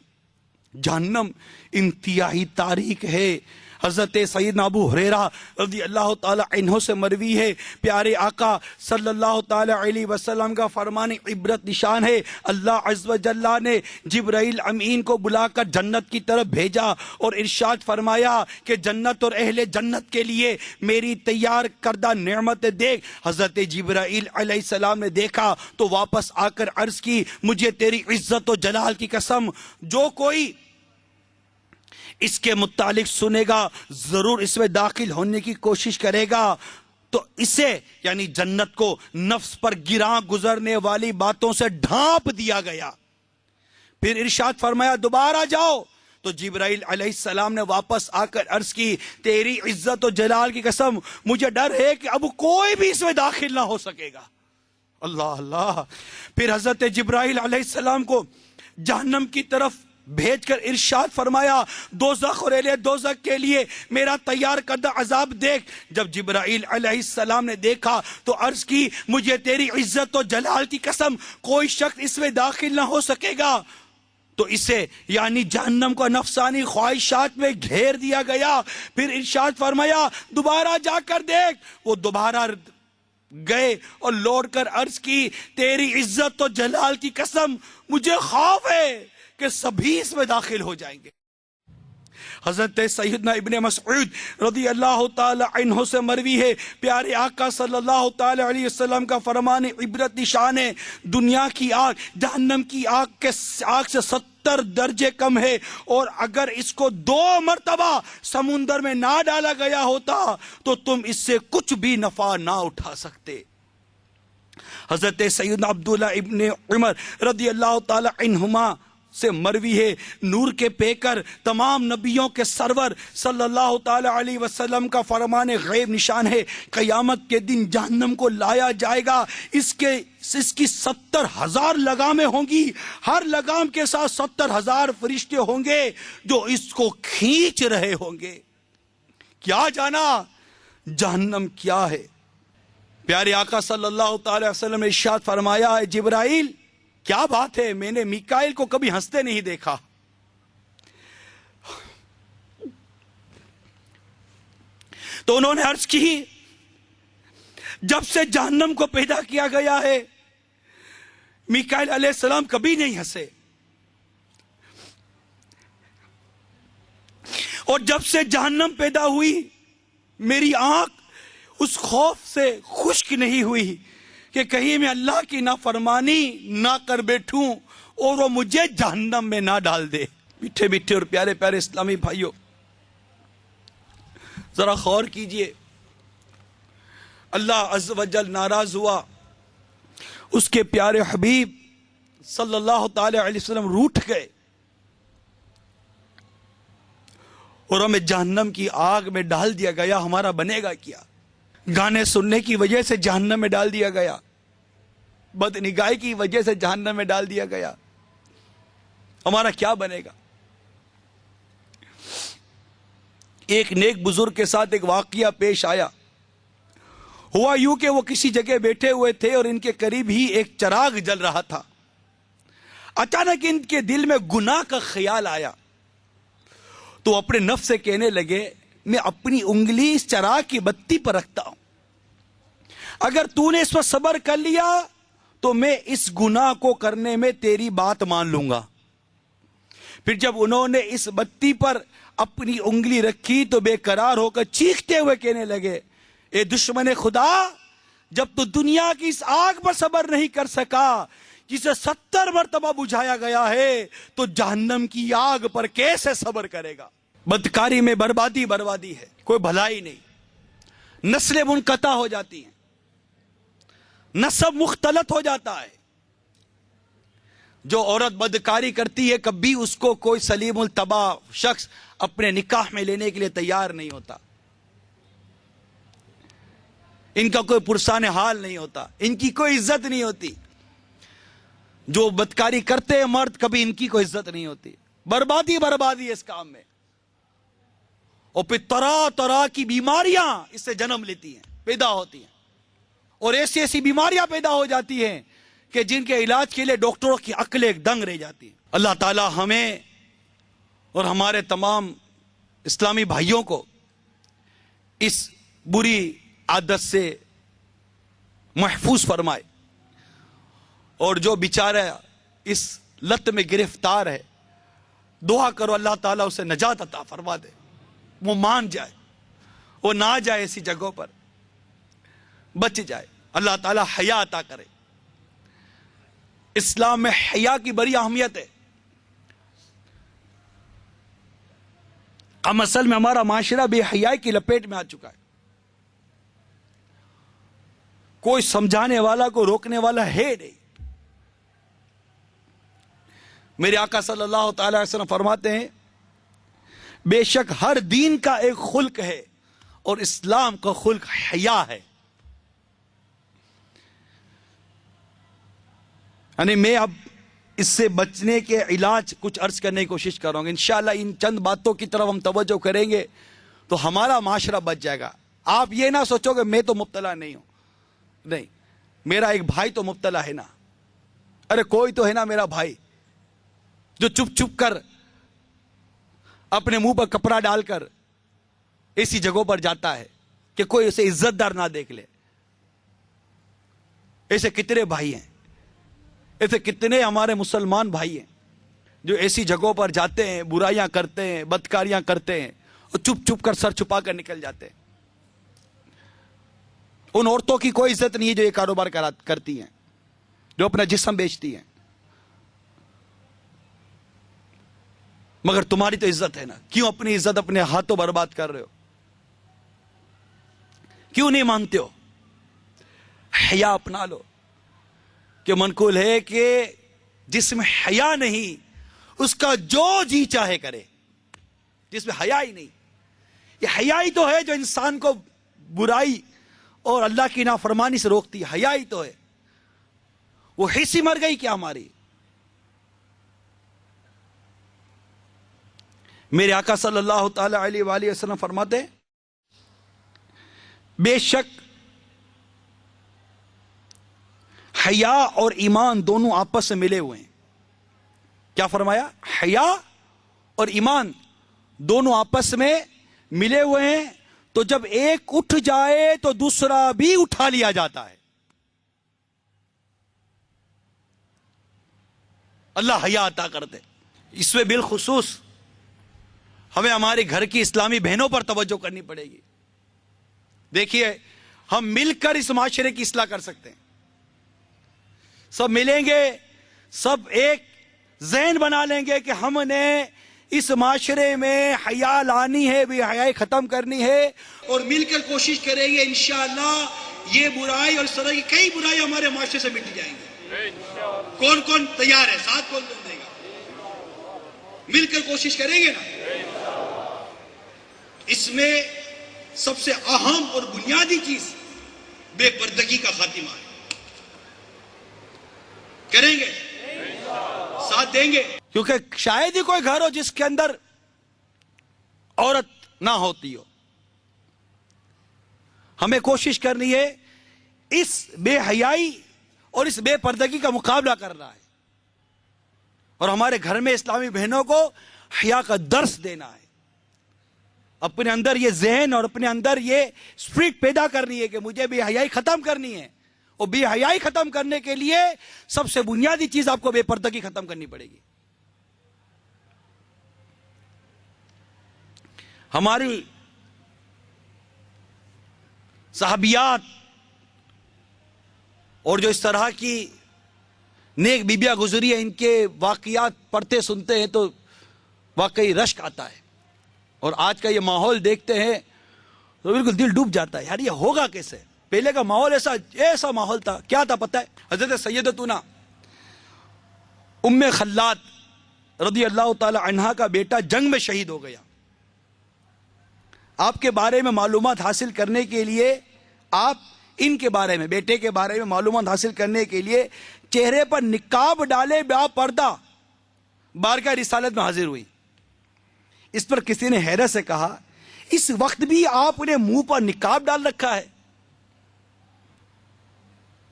جہنم انتہائی تاریک ہے۔ حضرت سیدنا ابو ہریرہ رضی اللہ تعالی عنہ سے مروی ہے، پیارے آقا صلی اللہ تعالی علیہ وسلم کا فرمان عبرت نشان ہے، اللہ عز و جل نے جبرائیل امین کو بلا کر جنت کی طرف بھیجا اور ارشاد فرمایا کہ جنت اور اہل جنت کے لیے میری تیار کردہ نعمت دیکھ۔ حضرت جبرائیل علیہ السلام نے دیکھا تو واپس آ کر عرض کی مجھے تیری عزت و جلال کی قسم، جو کوئی اس کے متعلق سنے گا ضرور اس میں داخل ہونے کی کوشش کرے گا۔ تو اسے یعنی جنت کو نفس پر گراں گزرنے والی باتوں سے ڈھانپ دیا گیا. پھر ارشاد فرمایا دوبارہ جاؤ. تو جبرائیل علیہ السلام نے واپس آ کر عرض کی تیری عزت و جلال کی قسم مجھے ڈر ہے کہ اب کوئی بھی اس میں داخل نہ ہو سکے گا. اللہ اللہ. پھر حضرت جبرائیل علیہ السلام کو جہنم کی طرف بھیج کر ارشاد فرمایا دوزخ اور اہل دوزخ کے لیے میرا تیار کردہ عذاب دیکھ. جب جبرائیل علیہ السلام نے دیکھا تو عرض کی مجھے تیری عزت و جلال کی قسم کوئی شخص اس میں داخل نہ ہو سکے گا. تو اسے یعنی جہنم کو نفسانی خواہشات میں گھیر دیا گیا. پھر ارشاد فرمایا دوبارہ جا کر دیکھ. وہ دوبارہ گئے اور لوٹ کر عرض کی تیری عزت و جلال کی قسم مجھے خوف ہے کہ سبھی اس میں داخل ہو جائیں گے. حضرت سیدنا ابن مسعود رضی اللہ تعالی عنہ سے مروی ہے پیارے آقا صلی اللہ تعالی علیہ وسلم کا فرمان عبرت نشان ہے دنیا کی آگ جہنم کی آگ سے 70 درجے کم ہے اور اگر اس کو 2 مرتبہ سمندر میں نہ ڈالا گیا ہوتا تو تم اس سے کچھ بھی نفع نہ اٹھا سکتے. حضرت سیدنا عبداللہ ابن عمر رضی اللہ تعالی عنہما سے مروی ہے نور کے پیکر تمام نبیوں کے سرور صلی اللہ تعالی علیہ وسلم کا فرمان غیب نشان ہے قیامت کے دن جہنم کو لایا جائے گا. اس کی 70,000 لگامیں ہوں گی. ہر لگام کے ساتھ 70,000 فرشتے ہوں گے جو اس کو کھینچ رہے ہوں گے. کیا جانا جہنم کیا ہے. پیارے آقا صلی اللہ تعالی وسلم نے ارشاد فرمایا ہے جبرائیل کیا بات ہے میں نے میکائیل کو کبھی ہنستے نہیں دیکھا. تو انہوں نے عرض کی جب سے جہنم کو پیدا کیا گیا ہے میکائیل علیہ السلام کبھی نہیں ہنسے اور جب سے جہنم پیدا ہوئی میری آنکھ اس خوف سے خشک نہیں ہوئی کہ کہیں میں اللہ کی نافرمانی نہ کر بیٹھوں اور وہ مجھے جہنم میں نہ ڈال دے. میٹھے میٹھے اور پیارے پیارے اسلامی بھائیوں ذرا غور کیجئے اللہ عز و جل ناراض ہوا اس کے پیارے حبیب صلی اللہ تعالی علیہ وسلم روٹھ گئے اور ہمیں جہنم کی آگ میں ڈال دیا گیا. ہمارا بنے گا کیا. گانے سننے کی وجہ سے جہنم میں ڈال دیا گیا. بد نگاہی کی وجہ سے جہنم میں ڈال دیا گیا. ہمارا کیا بنے گا. ایک نیک بزرگ کے ساتھ ایک واقعہ پیش آیا. ہوا یوں کہ وہ کسی جگہ بیٹھے ہوئے تھے اور ان کے قریب ہی ایک چراغ جل رہا تھا. اچانک ان کے دل میں گناہ کا خیال آیا تو اپنے نفس سے کہنے لگے میں اپنی انگلی اس چراغ کی بتی پر رکھتا ہوں اگر تو نے اس پر صبر کر لیا تو میں اس گناہ کو کرنے میں تیری بات مان لوں گا. پھر جب انہوں نے اس بتی پر اپنی انگلی رکھی تو بے قرار ہو کر چیختے ہوئے کہنے لگے اے دشمن خدا جب تو دنیا کی اس آگ پر صبر نہیں کر سکا جسے 70 مرتبہ بجھایا گیا ہے تو جہنم کی آگ پر کیسے صبر کرے گا. بدکاری میں بربادی ہے کوئی بھلائی نہیں. نسلیں منقطع ہو جاتی ہیں نسب مختلط ہو جاتا ہے. جو عورت بدکاری کرتی ہے کبھی اس کو کوئی سلیم الطبع شخص اپنے نکاح میں لینے کے لیے تیار نہیں ہوتا. ان کا کوئی پرسان حال نہیں ہوتا. ان کی کوئی عزت نہیں ہوتی. جو بدکاری کرتے ہیں مرد کبھی ان کی کوئی عزت نہیں ہوتی. بربادی ہے اس کام میں. اور پھر طرح طرح کی بیماریاں اس سے جنم لیتی ہیں پیدا ہوتی ہیں اور ایسی بیماریاں پیدا ہو جاتی ہیں کہ جن کے علاج کے لیے ڈاکٹروں کی عقلیں دنگ رہ جاتی ہیں. اللہ تعالی ہمیں اور ہمارے تمام اسلامی بھائیوں کو اس بری عادت سے محفوظ فرمائے اور جو بیچارہ اس لت میں گرفتار ہے دعا کرو اللہ تعالیٰ اسے نجات عطا فرما دے. وہ مان جائے وہ نہ جائے ایسی جگہوں پر بچ جائے. اللہ تعالیٰ حیا عطا کرے. اسلام میں حیا کی بڑی اہمیت ہے. ہم اصل میں ہمارا معاشرہ بے حیائی کی لپیٹ میں آ چکا ہے. کوئی سمجھانے والا، کوئی روکنے والا ہے نہیں۔ میرے آقا صلی اللہ تعالی علیہ وسلم فرماتے ہیں بے شک ہر دین کا ایک خلق ہے اور اسلام کا خلق حیا ہے۔ یعنی میں اب اس سے بچنے کے علاج کچھ عرض کرنے کی کوشش کر رہا ہوں۔ انشاءاللہ ان چند باتوں کی طرف ہم توجہ کریں گے تو ہمارا معاشرہ بچ جائے گا۔ آپ یہ نہ سوچو کہ میں تو مبتلا نہیں ہوں، نہیں، میرا ایک بھائی تو مبتلا ہے نا، ارے کوئی تو ہے نا میرا بھائی جو چپ چپ کر اپنے منہ پر کپڑا ڈال کر ایسی جگہوں پر جاتا ہے کہ کوئی اسے عزت دار نہ دیکھ لے۔ ایسے کتنے بھائی ہیں، ایسے کتنے ہمارے مسلمان بھائی ہیں جو ایسی جگہوں پر جاتے ہیں، برائیاں کرتے ہیں، بدکاریاں کرتے ہیں اور چپ چپ کر سر چھپا کر نکل جاتے ہیں۔ ان عورتوں کی کوئی عزت نہیں ہے جو یہ کاروبار کرتی ہیں، جو اپنا جسم بیچتی ہیں، مگر تمہاری تو عزت ہے نا، کیوں اپنی عزت اپنے ہاتھوں برباد کر رہے ہو؟ کیوں نہیں مانتے ہو؟ حیا اپنا لو، کہ منقول ہے کہ جس میں حیا نہیں اس کا جو جی چاہے کرے، جس میں حیا ہی نہیں۔ یہ حیا ہی تو ہے جو انسان کو برائی اور اللہ کی نافرمانی سے روکتی ہے، حیا ہی تو ہے۔ وہ حصی مر گئی کیا ہماری؟ میرے آقا صلی اللہ تعالی علیہ وآلہ وسلم فرماتے ہیں بے شک حیا اور ایمان دونوں آپس سے ملے ہوئے ہیں۔ کیا فرمایا؟ حیا اور ایمان دونوں آپس میں ملے ہوئے ہیں، تو جب ایک اٹھ جائے تو دوسرا بھی اٹھا لیا جاتا ہے۔ اللہ حیا عطا کرتے۔ اس میں بالخصوص ہمیں ہمارے گھر کی اسلامی بہنوں پر توجہ کرنی پڑے گی۔ دیکھیے، ہم مل کر اس معاشرے کی اصلاح کر سکتے ہیں۔ سب ملیں گے، سب ایک ذہن بنا لیں گے کہ ہم نے اس معاشرے میں حیا لانی ہے، بھی حیائی ختم کرنی ہے، اور مل کر کوشش کریں گے انشاءاللہ یہ برائی اور اس طرح کی کئی برائی ہمارے معاشرے سے مٹ جائیں گے۔ کون کون تیار ہے؟ ساتھ کون کون دے گا؟ مل کر کوشش کریں گے نا۔ اس میں سب سے اہم اور بنیادی چیز بے پردگی کا خاتمہ ہے۔ کریں گے، ساتھ دیں گے، کیونکہ شاید ہی کوئی گھر ہو جس کے اندر عورت نہ ہوتی ہو۔ ہمیں کوشش کرنی ہے اس بے حیائی اور اس بے پردگی کا مقابلہ کرنا ہے، اور ہمارے گھر میں اسلامی بہنوں کو حیا کا درس دینا ہے۔ اپنے اندر یہ ذہن اور اپنے اندر یہ اسپرٹ پیدا کرنی ہے کہ مجھے بے حیائی ختم کرنی ہے، اور بے حیائی ختم کرنے کے لیے سب سے بنیادی چیز آپ کو بے پردگی ختم کرنی پڑے گی۔ ہماری صحابیات اور جو اس طرح کی نیک بیبیاں گزری ہیں، ان کے واقعات پڑھتے سنتے ہیں تو واقعی رشک آتا ہے، اور آج کا یہ ماحول دیکھتے ہیں تو بالکل دل ڈوب جاتا ہے۔ یار یہ ہوگا کیسے؟ پہلے کا ماحول ایسا ماحول تھا، کیا تھا پتہ ہے؟ حضرت سیدتنا ام خلاد رضی اللہ تعالی عنہا کا بیٹا جنگ میں شہید ہو گیا۔ آپ کے بارے میں معلومات حاصل کرنے کے لیے، آپ ان کے بارے میں، بیٹے کے بارے میں معلومات حاصل کرنے کے لیے چہرے پر نقاب ڈالے با پردہ بارگاہ رسالت میں حاضر ہوئی۔ اس پر کسی نے حیرت سے کہا اس وقت بھی آپ نے منہ پر نقاب ڈال رکھا ہے؟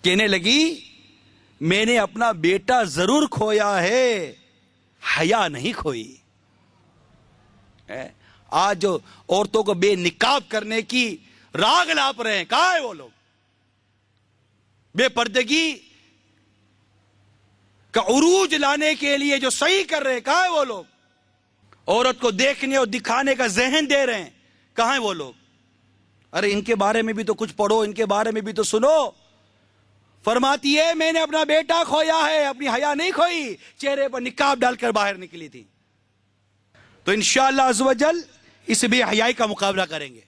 کہنے لگی میں نے اپنا بیٹا ضرور کھویا ہے، حیا نہیں کھوئی۔ آج جو عورتوں کو بے نقاب کرنے کی راگ لاپ رہے ہیں، کہاں ہے وہ لوگ؟ بے پردگی کا عروج لانے کے لیے جو صحیح کر رہے ہیں، کہاں ہے وہ لوگ؟ عورت کو دیکھنے اور دکھانے کا ذہن دے رہے ہیں، کہاں ہیں وہ لوگ؟ ارے ان کے بارے میں بھی تو کچھ پڑھو، ان کے بارے میں بھی تو سنو۔ فرماتی ہے میں نے اپنا بیٹا کھویا ہے، اپنی حیا نہیں کھوئی، چہرے پر نقاب ڈال کر باہر نکلی تھی۔ تو انشاءاللہ عز و جل اس بے حیائی کا مقابلہ کریں گے،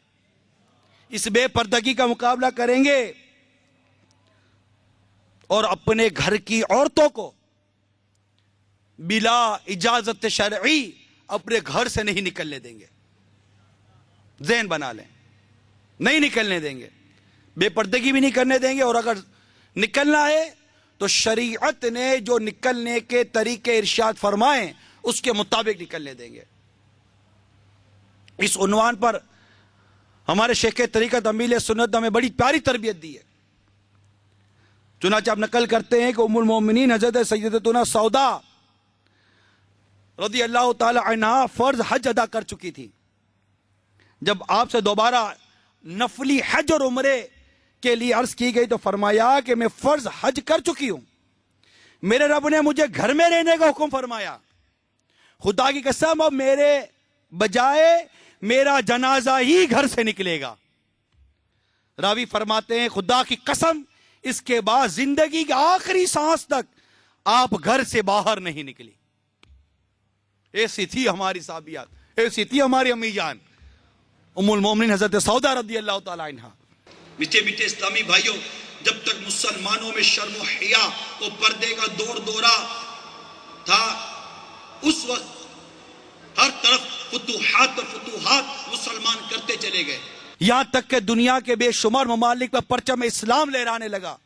اس بے پردگی کا مقابلہ کریں گے، اور اپنے گھر کی عورتوں کو بلا اجازت شرعی اپنے گھر سے نہیں نکلنے دیں گے. ذہن بنا لیں, نہیں نکلنے دیں گے, بے پردگی بھی نہیں کرنے دیں گے, اور اگر نکلنا ہے تو شریعت نے جو نکلنے کے طریقے ارشاد فرمائے اس کے مطابق نکلنے دیں گے. اس عنوان پر ہمارے شیخ طریقت امیل سنت ہمیں بڑی پیاری تربیت دی ہے. چنانچہ آپ نقل کرتے ہیں کہ ام المومنین حضرت سیدتنا سودا رضی اللہ تعالی عنہ فرض حج ادا کر چکی تھی. جب آپ سے دوبارہ نفلی حج اور عمرے کے لیے عرض کی گئی تو فرمایا کہ میں فرض حج کر چکی ہوں, میرے رب نے مجھے گھر میں رہنے کا حکم فرمایا, خدا کی قسم اب میرے بجائے میرا جنازہ ہی گھر سے نکلے گا. راوی فرماتے ہیں خدا کی قسم اس کے بعد زندگی کے آخری سانس تک آپ گھر سے باہر نہیں نکلی. ایسی تھی ہماری صحابیات, ایسی تھی ہماری امی جان ام المومنین حضرت سودا رضی اللہ تعالی عنہ. میٹھے میٹھے اسلامی بھائیوں, جب تک مسلمانوں میں شرم و حیا و پردے کا دور دورہ تھا, اس وقت ہر طرف فتوحات پر فتوحات مسلمان کرتے چلے گئے, یہاں تک کہ دنیا کے بے شمار ممالک پر پرچم اسلام لہرانے لگا.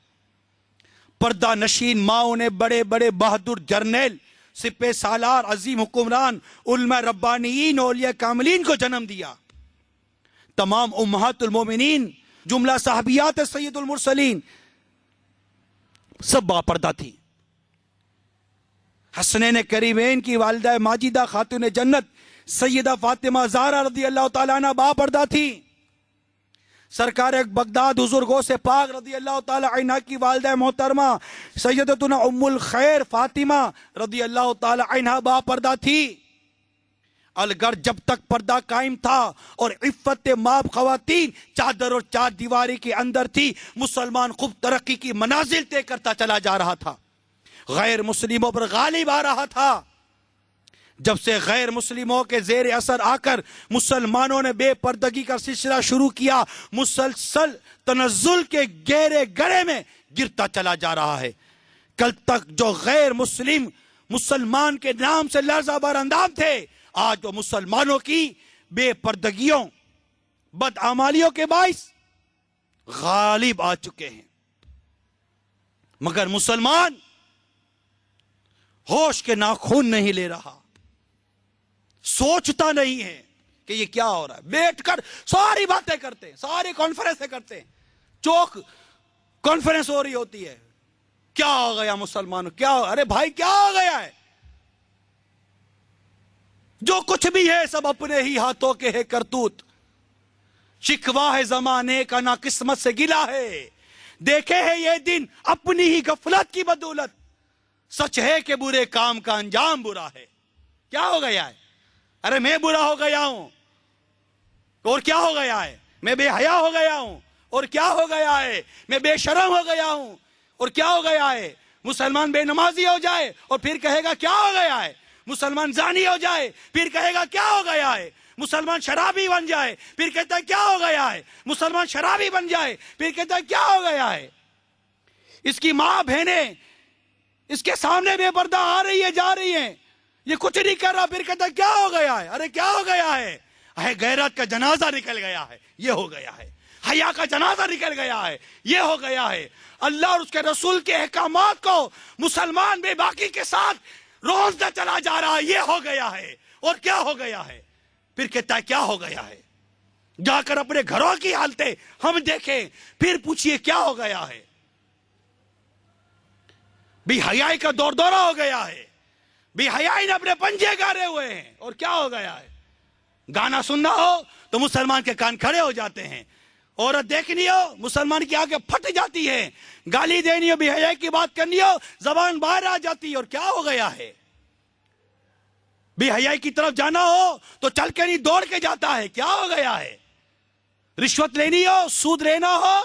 پردہ نشین ماؤں نے بڑے بڑے بہادر جرنیل, سپہ سالار, عظیم حکمران, علماء ربانیین, اولیاء کاملین کو جنم دیا. تمام امہات المومنین جملہ صحابیات سید المرسلین سب باپردہ تھی. حسنین کریمین کی والدہ ماجدہ خاتون جنت سیدہ فاطمہ زہرا رضی اللہ تعالیٰ عنہ باپردہ تھی. سرکار بغداد حضور غوث پاک رضی اللہ تعالی عنہ کی والدہ محترمہ سیدتنا ام الخیر فاطمہ رضی اللہ تعالی عنہ باپردہ تھی. الگر جب تک پردہ قائم تھا اور عفت ماب خواتین چادر اور چار دیواری کے اندر تھی, مسلمان خوب ترقی کی منازل طے کرتا چلا جا رہا تھا, غیر مسلموں پر غالب آ رہا تھا. جب سے غیر مسلموں کے زیر اثر آ کر مسلمانوں نے بے پردگی کا سلسلہ شروع کیا, مسلسل تنزل کے گہرے گڑھے میں گرتا چلا جا رہا ہے. کل تک جو غیر مسلم مسلمان کے نام سے لرزہ بر اندام تھے, آج وہ مسلمانوں کی بے پردگیوں بدعمالیوں کے باعث غالب آ چکے ہیں. مگر مسلمان ہوش کے ناخن نہیں لے رہا, سوچتا نہیں ہے کہ یہ کیا ہو رہا ہے. بیٹھ کر ساری باتیں کرتے ہیں, ساری کانفرنسیں کرتے ہیں, چوک کانفرنس ہو رہی ہوتی ہے, کیا ہو گیا مسلمانوں, کیا ہو, ارے بھائی کیا ہو گیا ہے؟ جو کچھ بھی ہے سب اپنے ہی ہاتھوں کے ہے کرتوت. شکوا ہے زمانے کا نا قسمت سے گلا ہے, دیکھے ہے یہ دن اپنی ہی غفلت کی بدولت. سچ ہے کہ برے کام کا انجام برا ہے. کیا ہو گیا ہے؟ ارے میں برا ہو گیا ہوں, اور کیا ہو گیا ہے؟ میں بے حیا ہو گیا ہوں, اور کیا ہو گیا ہے؟ میں بے شرم ہو گیا ہوں, اور کیا ہو گیا ہے؟ مسلمان بے نمازی ہو جائے اور پھر کہے گا کیا ہو گیا ہے؟ مسلمان زانی ہو جائے پھر کہے گا کیا ہو گیا ہے؟ مسلمان شرابی بن جائے پھر کہتا ہے کیا ہو گیا ہے؟ مسلمان شرابی بن جائے پھر کہتا ہے کیا ہو گیا ہے؟ اس کی ماں بہنیں اس کے سامنے بے پردہ آ رہی ہے, جا رہی ہیں, یہ کچھ نہیں کر رہا, پھر کہتا ہے کیا ہو گیا ہے؟ ارے کیا ہو گیا ہے؟ غیرت کا جنازہ نکل گیا ہے, یہ ہو گیا ہے. حیا کا جنازہ نکل گیا ہے, یہ ہو گیا ہے. اللہ اور اس کے رسول کے احکامات کو مسلمان بے باکی کے ساتھ روزدہ چلا جا رہا ہے, یہ ہو گیا ہے. اور کیا ہو گیا ہے؟ پھر کہتا ہے کیا ہو گیا ہے؟ جا کر اپنے گھروں کی حالتیں ہم دیکھیں, پھر پوچھئے کیا ہو گیا ہے. بے حیائی کا دور دورہ ہو گیا ہے, بے حیائی نے اپنے پنجے گاڑے ہوئے ہیں. اور کیا ہو گیا ہے؟ گانا سننا ہو تو مسلمان کے کان کھڑے ہو جاتے ہیں, عورت دیکھنی ہو مسلمان کی آنکھیں پھٹ جاتی ہیں, گالی دینی ہو, بے حیائی کی بات کرنی ہو زبان باہر آ جاتی ہے. اور کیا ہو گیا ہے؟ بے حیائی کی طرف جانا ہو تو چل کے نہیں دوڑ کے جاتا ہے. کیا ہو گیا ہے؟ رشوت لینی ہو, سود لینا ہو,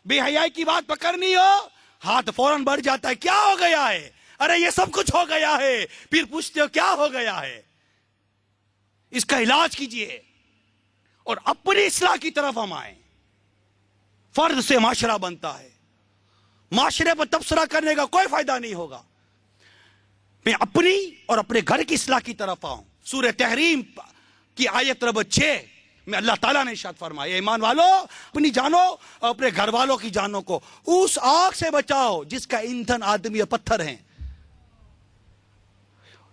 بے حیائی کی بات پکڑنی ہو, ہاتھ فوراً بڑھ جاتا ہے. کیا ہو گیا ہے؟ ارے یہ سب کچھ ہو گیا ہے. پھر پوچھتے ہو کیا ہو گیا ہے؟ اس کا علاج کیجئے اور اپنی اصلاح کی طرف ہم آئیں. فرد سے معاشرہ بنتا ہے, معاشرے پر تبصرہ کرنے کا کوئی فائدہ نہیں ہوگا. میں اپنی اور اپنے گھر کی اصلاح کی طرف آؤں. سورہ تحریم کی آیت نمبر 6 میں اللہ تعالیٰ نے ارشاد فرمایا ایمان والو اپنی جانوں اور اپنے گھر والوں کی جانوں کو اس آگ سے بچاؤ جس کا ایندھن آدمی اور پتھر ہیں.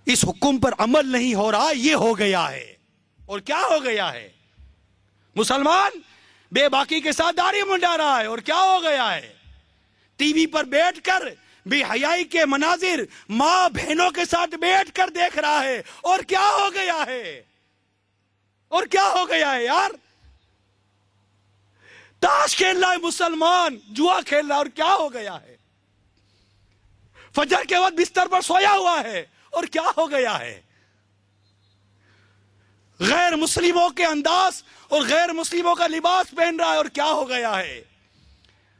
اس حکم پر عمل نہیں ہو رہا, یہ ہو گیا ہے. اور کیا ہو گیا ہے؟ مسلمان بے باکی کے ساتھ داڑھی منڈا رہا ہے. اور کیا ہو گیا ہے؟ ٹی وی پر بیٹھ کر بے حیائی کے مناظر ماں بہنوں کے ساتھ بیٹھ کر دیکھ رہا ہے. اور کیا ہو گیا ہے؟ اور کیا ہو گیا ہے یار؟ تاش کھیل رہا ہے مسلمان, جوا کھیل رہا ہے. اور کیا ہو گیا ہے؟ فجر کے وقت بستر پر سویا ہوا ہے. اور کیا ہو گیا ہے؟ غیر مسلموں کے انداز اور غیر مسلموں کا لباس پہن رہا ہے. اور کیا ہو گیا ہے؟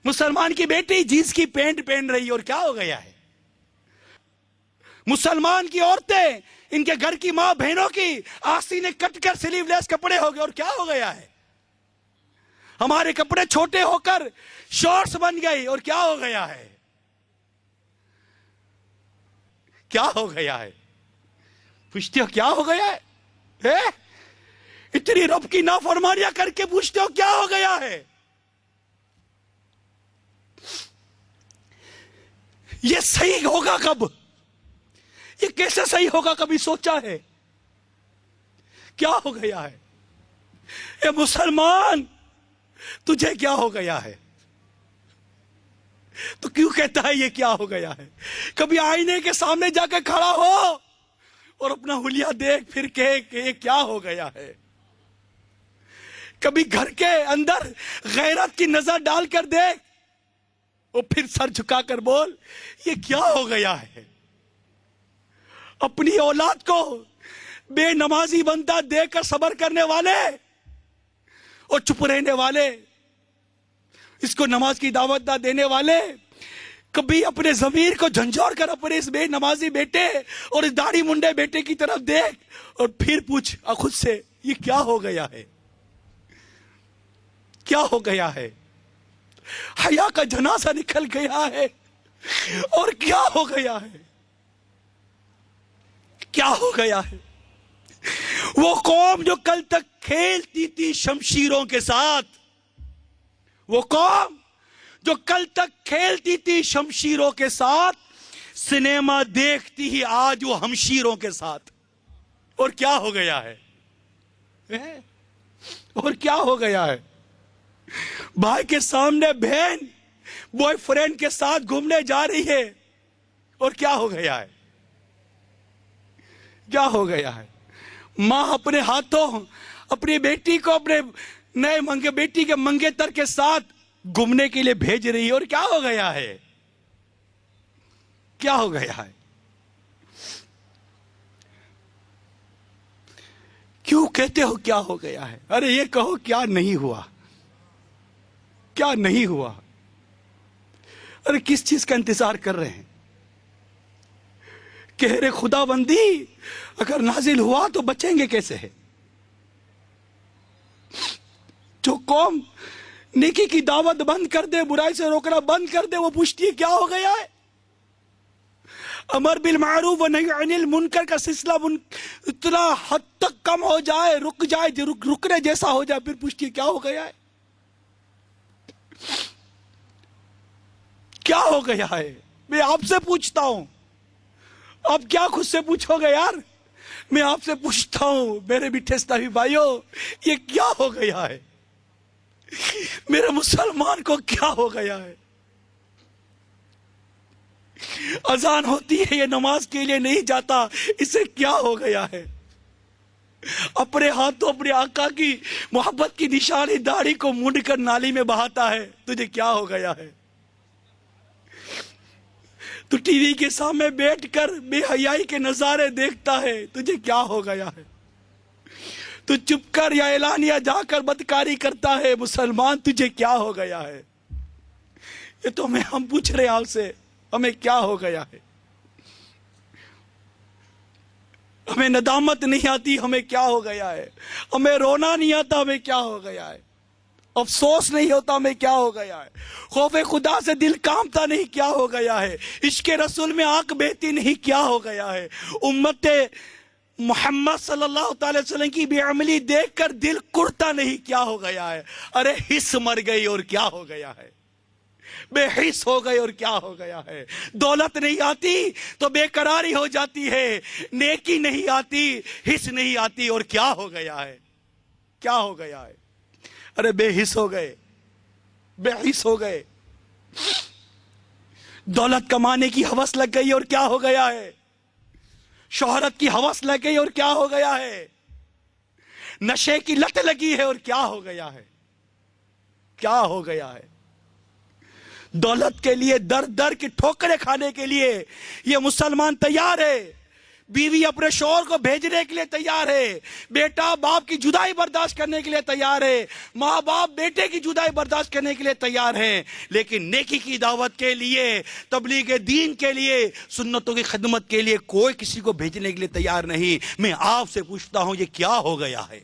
مسلمان کی بیٹی جینس کی پینٹ پہن رہی ہے. اور کیا ہو گیا ہے؟ مسلمان کی عورتیں ان کے گھر کی ماں بہنوں کی آستینیں کٹ کر سلیو لیس کپڑے ہو گئے. اور کیا ہو گیا ہے؟ ہمارے کپڑے چھوٹے ہو کر شارٹس بن گئی. اور کیا ہو گیا ہے؟ کیا ہو گیا ہے؟ پوچھتے ہو کیا ہو گیا ہے؟ اتنی رب کی نافرمانیاں کر کے پوچھتے ہو کیا ہو گیا ہے؟ یہ صحیح ہوگا کب؟ یہ کیسے صحیح ہوگا کبھی سوچا ہے؟ کیا ہو گیا ہے؟ اے مسلمان تجھے کیا ہو گیا ہے؟ تو کیوں کہتا ہے یہ کیا ہو گیا ہے؟ کبھی آئینے کے سامنے جا کے کھڑا ہو اور اپنا حلیہ دیکھ پھر کہے کہ یہ کیا ہو گیا ہے. کبھی گھر کے اندر غیرت کی نظر ڈال کر دیکھ اور پھر سر جھکا کر بول یہ کیا ہو گیا ہے. اپنی اولاد کو بے نمازی بندہ دیکھ کر صبر کرنے والے اور چپ رہنے والے, اس کو نماز کی دعوت نہ دینے والے, کبھی اپنے ضمیر کو جھنجھوڑ کر اپنے اس بے نمازی بیٹے اور اس داڑھی منڈے بیٹے کی طرف دیکھ اور پھر پوچھ خود سے یہ کیا ہو گیا ہے؟ کیا ہو گیا ہے؟ حیا کا جنازہ نکل گیا ہے. اور کیا ہو گیا ہے؟ کیا ہو گیا ہے؟ وہ قوم جو کل تک کھیلتی تھی شمشیروں کے ساتھ, وہ قوم جو کل تک کھیلتی تھی شمشیروں کے ساتھ, سنیما دیکھتی ہی آج وہ ہمشیروں کے ساتھ. اور کیا ہو گیا ہے؟ اور کیا ہو گیا ہے؟ بھائی کے سامنے بہن بوائے فرینڈ کے ساتھ گھومنے جا رہی ہے. اور کیا ہو گیا ہے؟ کیا ہو گیا ہے؟ ماں اپنے ہاتھوں اپنی بیٹی کو اپنے نئے بیٹی کے منگیتر کے ساتھ گھومنے کے لیے بھیج رہی ہے. اور کیا ہو گیا ہے؟ کیا ہو گیا ہے؟ کیوں کہتے ہو کیا ہو گیا ہے؟ ارے یہ کہو کیا نہیں ہوا؟ کیا نہیں ہوا؟ ارے کس چیز کا انتظار کر رہے ہیں؟ کہہ خدا بندی اگر نازل ہوا تو بچیں گے کیسے ہے؟ جو قوم نیکی کی دعوت بند کر دے, برائی سے روکنا بند کر دے, وہ پوچھتی ہے کیا ہو گیا ہے؟ امر بالمعروف و نہی عن المنکر کا سلسلہ اتنا حد تک کم ہو جائے, رکنے جیسا ہو جائے, پھر پوچھتی ہے کیا ہو گیا ہے؟ کیا ہو گیا ہے؟ میں آپ سے پوچھتا ہوں, آپ کیا خود سے پوچھو گے یار؟ میں آپ سے پوچھتا ہوں میرے میٹھے اسلامی بھائیوں, یہ کیا ہو گیا ہے؟ میرے مسلمان کو کیا ہو گیا ہے؟ اذان ہوتی ہے یہ نماز کے لیے نہیں جاتا, اسے کیا ہو گیا ہے؟ اپنے ہاتھوں اپنے آقا کی محبت کی نشانی داڑھی کو مونڈ کر نالی میں بہاتا ہے, تجھے کیا ہو گیا ہے؟ تو ٹی وی کے سامنے بیٹھ کر بے حیائی کے نظارے دیکھتا ہے, تجھے کیا ہو گیا ہے؟ تو چپ کر یا اعلانیہ جا کر بدکاری کرتا ہے, مسلمان تجھے کیا ہو گیا ہے؟ یہ تو ہم پوچھ رہے ہیں آپ سے, ہمیں کیا ہو گیا ہے؟ ہمیں ندامت نہیں آتی, ہمیں کیا ہو گیا ہے؟ ہمیں رونا نہیں آتا, ہمیں کیا ہو گیا ہے؟ افسوس نہیں ہوتا میں کیا ہو گیا ہے، خوف خدا سے دل کامتا نہیں کیا ہو گیا ہے، عشق رسول میں آنکھ بہتی نہیں کیا ہو گیا ہے، امت محمد صلی اللہ تعالی وسلم کی بے عملی دیکھ کر دل کرتا نہیں کیا ہو گیا ہے، ارے حس مر گئی اور کیا ہو گیا ہے، بے حس ہو گئے اور کیا ہو گیا ہے، دولت نہیں آتی تو بے قراری ہو جاتی ہے، نیکی نہیں آتی، حس نہیں آتی اور کیا ہو گیا ہے، کیا ہو گیا ہے، ارے بے حس ہو گئے، بے حس ہو گئے، دولت کمانے کی ہوس لگ گئی اور کیا ہو گیا ہے، شہرت کی ہوس لگ گئی اور کیا ہو گیا ہے، نشے کی لت لگی ہے اور کیا ہو گیا ہے، کیا ہو گیا ہے، دولت کے لیے در در کی ٹھوکریں کھانے کے لیے یہ مسلمان تیار ہے، بیوی اپنے شوہر کو بھیجنے کے لیے تیار ہے، بیٹا باپ کی جدائی برداشت کرنے کے لیے تیار ہے، ماں باپ بیٹے کی جدائی برداشت کرنے کے لیے تیار ہیں، لیکن نیکی کی دعوت کے لیے، تبلیغ دین کے لیے، سنتوں کی خدمت کے لیے کوئی کسی کو بھیجنے کے لیے تیار نہیں۔ میں آپ سے پوچھتا ہوں یہ کیا ہو گیا ہے،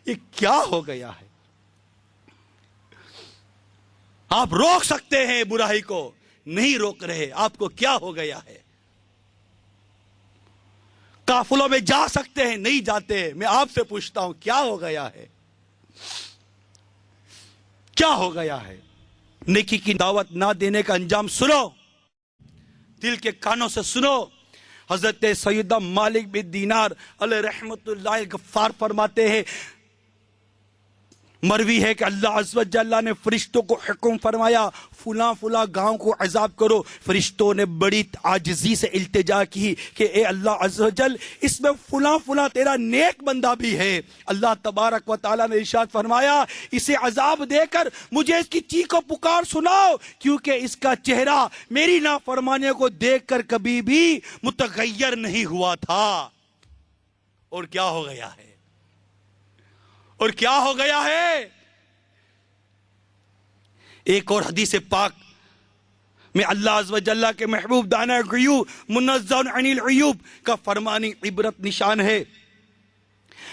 یہ کیا ہو گیا ہے؟ آپ روک سکتے ہیں برائی کو، نہیں روک رہے، آپ کو کیا ہو گیا ہے؟ قافلوں میں جا سکتے ہیں، نہیں جاتے، میں آپ سے پوچھتا ہوں کیا ہو گیا ہے؟ کیا ہو گیا ہے؟ نیکی کی دعوت نہ دینے کا انجام سنو، دل کے کانوں سے سنو۔ حضرت سیدہ مالک بن دینار علیہ رحمت اللہ غفار فرماتے ہیں، مروی ہے کہ اللہ عز و جل نے فرشتوں کو حکم فرمایا فلاں فلاں گاؤں کو عذاب کرو، فرشتوں نے بڑی عاجزی سے التجا کی کہ اے اللہ عز و جل اس میں فلاں فلاں تیرا نیک بندہ بھی ہے۔ اللہ تبارک و تعالیٰ نے ارشاد فرمایا اسے عذاب دے کر مجھے اس کی چیخ و پکار سناؤ، کیونکہ اس کا چہرہ میری نافرمانیوں کو دیکھ کر کبھی بھی متغیر نہیں ہوا تھا۔ اور کیا ہو گیا ہے؟ اور کیا ہو گیا ہے؟ ایک اور حدیث پاک میں اللہ عز و جل کے محبوب دانہ غیوب منزہ عن العیوب کا فرمانی عبرت نشان ہے،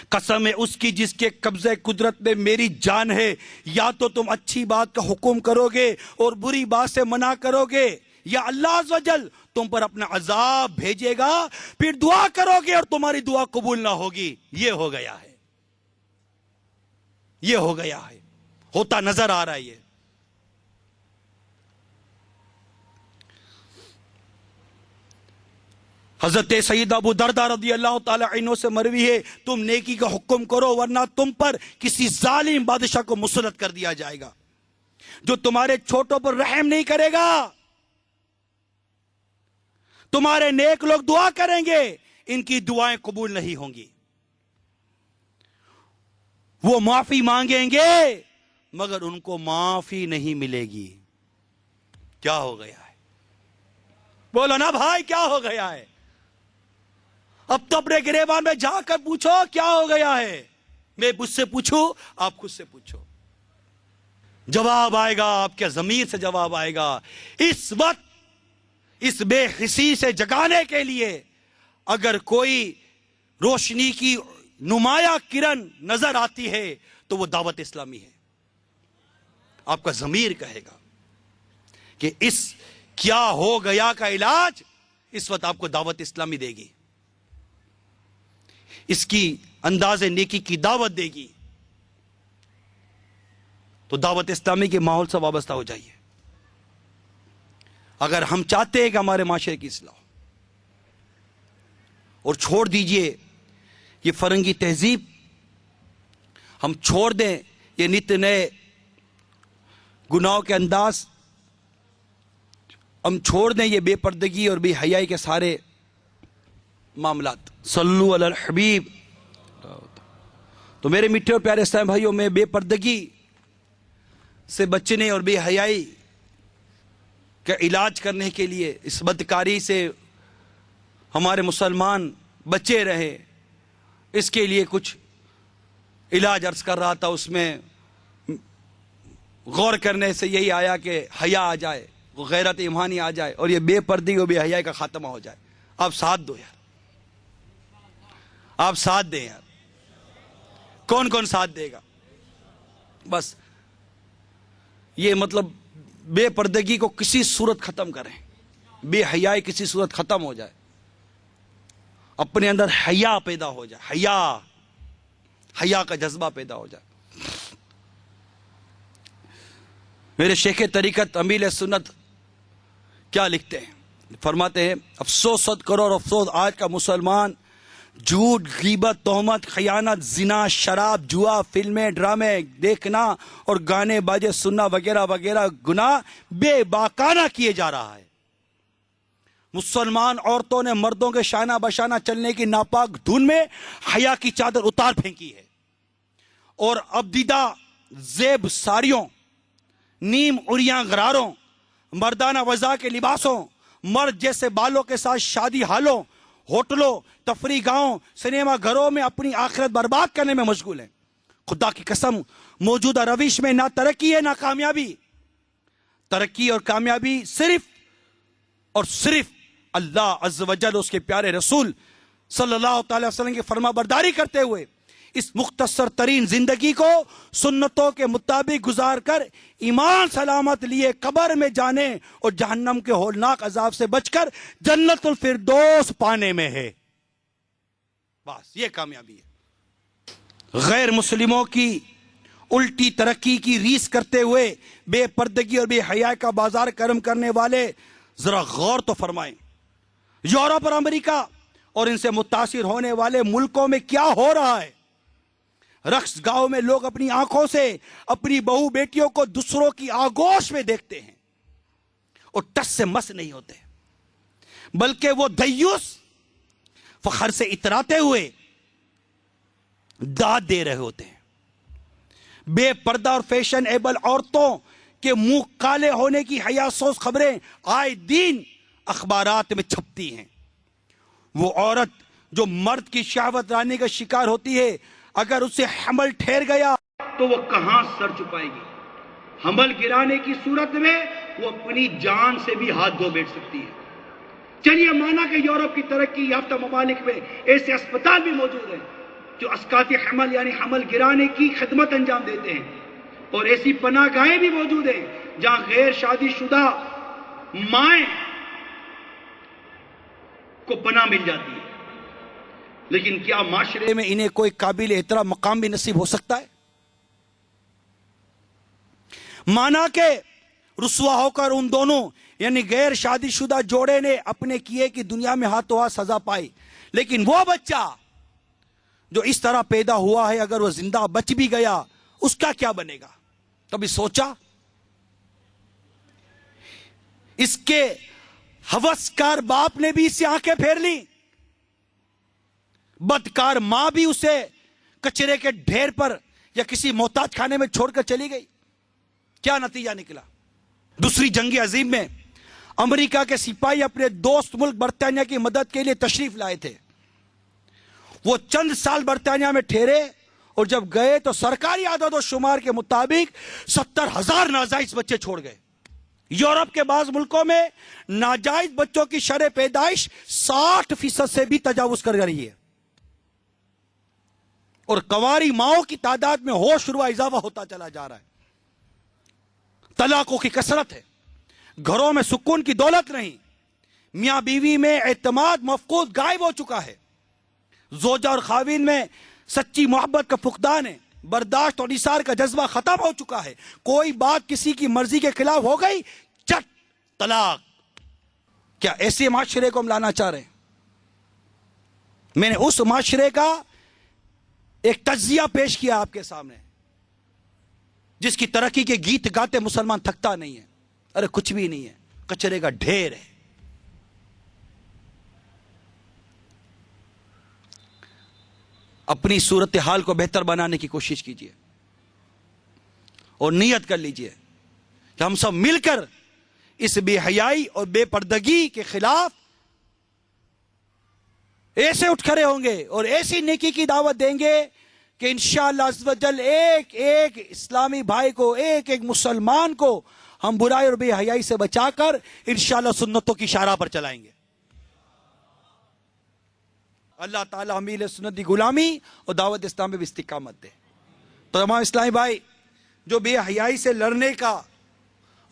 قسم ہے اس کی جس کے قبضہ قدرت میں میری جان ہے، یا تو تم اچھی بات کا حکم کرو گے اور بری بات سے منع کرو گے، یا اللہ عز و جل تم پر اپنا عذاب بھیجے گا، پھر دعا کرو گے اور تمہاری دعا قبول نہ ہوگی۔ یہ ہو گیا ہے، یہ ہو گیا ہے، ہوتا نظر آ رہا ہے۔ یہ حضرت سید ابو دردہ رضی اللہ تعالی عنہ سے مروی ہے تم نیکی کا حکم کرو ورنہ تم پر کسی ظالم بادشاہ کو مسلط کر دیا جائے گا جو تمہارے چھوٹوں پر رحم نہیں کرے گا، تمہارے نیک لوگ دعا کریں گے، ان کی دعائیں قبول نہیں ہوں گی، وہ معافی مانگیں گے مگر ان کو معافی نہیں ملے گی۔ کیا ہو گیا ہے؟ بولو نا بھائی کیا ہو گیا ہے؟ اب تو اپنے گریبان میں جا کر پوچھو کیا ہو گیا ہے۔ میں مجھ سے پوچھوں، آپ خود سے پوچھو، جواب آئے گا، آپ کے ضمیر سے جواب آئے گا۔ اس وقت اس بے حسی سے جگانے کے لیے اگر کوئی روشنی کی نمایاں کرن نظر آتی ہے تو وہ دعوت اسلامی ہے۔ آپ کا ضمیر کہے گا کہ اس کیا ہو گیا کا علاج اس وقت آپ کو دعوت اسلامی دے گی، اس کی انداز نیکی کی دعوت دے گی، تو دعوت اسلامی کے ماحول سے وابستہ ہو جائیے۔ اگر ہم چاہتے ہیں کہ ہمارے معاشرے کی اصلاح اور چھوڑ دیجئے یہ فرنگی تہذیب، ہم چھوڑ دیں یہ نت نئے گناہوں کے انداز، ہم چھوڑ دیں یہ بے پردگی اور بے حیائی کے سارے معاملات۔ صلو علی الحبیب۔ تو میرے میٹھے اور پیارے اسلام بھائیوں، میں بے پردگی سے بچنے اور بے حیائی کا علاج کرنے کے لیے، اس بدکاری سے ہمارے مسلمان بچے رہے، اس کے لیے کچھ علاج عرض کر رہا تھا۔ اس میں غور کرنے سے یہی آیا کہ حیا آ جائے، وہ غیرت ایمانی آ جائے اور یہ بے پردگی اور بے حیائی کا خاتمہ ہو جائے۔ آپ ساتھ دو یار، آپ ساتھ دیں یار، کون کون ساتھ دے گا؟ بس یہ مطلب بے پردگی کو کسی صورت ختم کریں، بے حیائی کسی صورت ختم ہو جائے، اپنے اندر حیا پیدا ہو جائے، حیا کا جذبہ پیدا ہو جائے۔ میرے شیخ طریقت امیر سنت کیا لکھتے ہیں؟ فرماتے ہیں افسوس کرو اور افسوس آج کا مسلمان جھوٹ، غیبت، تہمت، خیانت، زنا، شراب، جوا، فلمیں، ڈرامے دیکھنا اور گانے باجے سننا وغیرہ وغیرہ گناہ بے باکانہ کیے جا رہا ہے۔ مسلمان عورتوں نے مردوں کے شانہ بشانہ چلنے کی ناپاک دھن میں حیا کی چادر اتار پھینکی ہے، اور ابدیدہ زیب ساریوں، نیم عریاں غراروں، مردانہ وضع کے لباسوں، مرد جیسے بالوں کے ساتھ شادی ہالوں، ہوٹلوں، تفریح گاہوں، سنیما گھروں میں اپنی آخرت برباد کرنے میں مشغول ہیں۔ خدا کی قسم موجودہ روش میں نہ ترقی ہے نہ کامیابی۔ ترقی اور کامیابی صرف اور صرف اللہ عز و جل اس کے پیارے رسول صلی اللہ تعالی وسلم کی فرما برداری کرتے ہوئے اس مختصر ترین زندگی کو سنتوں کے مطابق گزار کر ایمان سلامت لیے قبر میں جانے اور جہنم کے ہولناک عذاب سے بچ کر جنت الفردوس پانے میں ہے۔ بس یہ کامیابی ہے۔ غیر مسلموں کی الٹی ترقی کی ریس کرتے ہوئے بے پردگی اور بے حیائی کا بازار گرم کرنے والے ذرا غور تو فرمائیں، یورپ اور امریکہ اور ان سے متاثر ہونے والے ملکوں میں کیا ہو رہا ہے؟ رقص گاہوں میں لوگ اپنی آنکھوں سے اپنی بہو بیٹیوں کو دوسروں کی آگوش میں دیکھتے ہیں اور ٹس سے مس نہیں ہوتے، بلکہ وہ دیوس فخر سے اتراتے ہوئے داد دے رہے ہوتے ہیں۔ بے پردہ اور فیشن ایبل عورتوں کے منہ کالے ہونے کی حیاسوس خبریں آئے دن اخبارات میں چھپتی ہیں۔ وہ عورت جو مرد کی شہوت رانی کا شکار ہوتی ہے، اگر اسے حمل ٹھہر گیا تو وہ کہاں سر چھپائے گی؟ حمل گرانے کی صورت میں وہ اپنی جان سے بھی ہاتھ دھو بیٹھ سکتی ہے۔ چلیے مانا کہ یورپ کی ترقی یافتہ ممالک میں ایسے اسپتال بھی موجود ہیں جو اسقاط حمل یعنی حمل گرانے کی خدمت انجام دیتے ہیں، اور ایسی پناہ گاہیں بھی موجود ہیں جہاں غیر شادی شدہ مائیں کو پناہ مل جاتی ہے۔ لیکن کیا معاشرے میں انہیں کوئی قابل احترام مقام بھی نصیب ہو سکتا ہے؟ مانا کہ رسوا ہو کر ان دونوں یعنی غیر شادی شدہ جوڑے نے اپنے کیے کی دنیا میں ہاتھوں ہاتھ سزا پائی، لیکن وہ بچہ جو اس طرح پیدا ہوا ہے اگر وہ زندہ بچ بھی گیا اس کا کیا بنے گا؟ کبھی سوچا؟ اس کے ہوسکار باپ نے بھی اس سے آنکھیں پھیر لی، بدکار ماں بھی اسے کچرے کے ڈھیر پر یا کسی محتاج خانے میں چھوڑ کر چلی گئی۔ کیا نتیجہ نکلا؟ دوسری جنگ عظیم میں امریکہ کے سپاہی اپنے دوست ملک برطانیہ کی مدد کے لیے تشریف لائے تھے۔ وہ چند سال برطانیہ میں ٹھہرے اور جب گئے تو سرکاری عدد و شمار کے مطابق 70,000 ناجائز بچے چھوڑ گئے۔ یورپ کے بعض ملکوں میں ناجائز بچوں کی شرح پیدائش 60% سے بھی تجاوز کر رہی ہے، اور کنواری ماؤں کی تعداد میں ہوشربا اضافہ ہوتا چلا جا رہا ہے۔ طلاقوں کی کثرت ہے، گھروں میں سکون کی دولت نہیں، میاں بیوی میں اعتماد مفقود غائب ہو چکا ہے، زوجہ اور خاوند میں سچی محبت کا فقدان ہے، برداشت اور اثار کا جذبہ ختم ہو چکا ہے، کوئی بات کسی کی مرضی کے خلاف ہو گئی چٹ طلاق۔ کیا ایسے معاشرے کو ہم لانا چاہ رہے ہیں؟ میں نے اس معاشرے کا ایک تجزیہ پیش کیا آپ کے سامنے، جس کی ترقی کے گیت گاتے مسلمان تھکتا نہیں ہے۔ ارے کچھ بھی نہیں ہے، کچرے کا ڈھیر ہے۔ اپنی صورتحال کو بہتر بنانے کی کوشش کیجیے اور نیت کر لیجیے کہ ہم سب مل کر اس بے حیائی اور بے پردگی کے خلاف ایسے اٹھ کھڑے ہوں گے اور ایسی نیکی کی دعوت دیں گے کہ انشاءاللہ عز و جل ایک ایک اسلامی بھائی کو، ایک ایک مسلمان کو ہم برائی اور بے حیائی سے بچا کر انشاءاللہ سنتوں کی شاہراہ پر چلائیں گے۔ اللہ تعالیٰ ہمیں سنت کی غلامی اور دعوت اسلام میں بھی استقامت دے۔ تو تمام اسلامی بھائی جو بے حیائی سے لڑنے کا،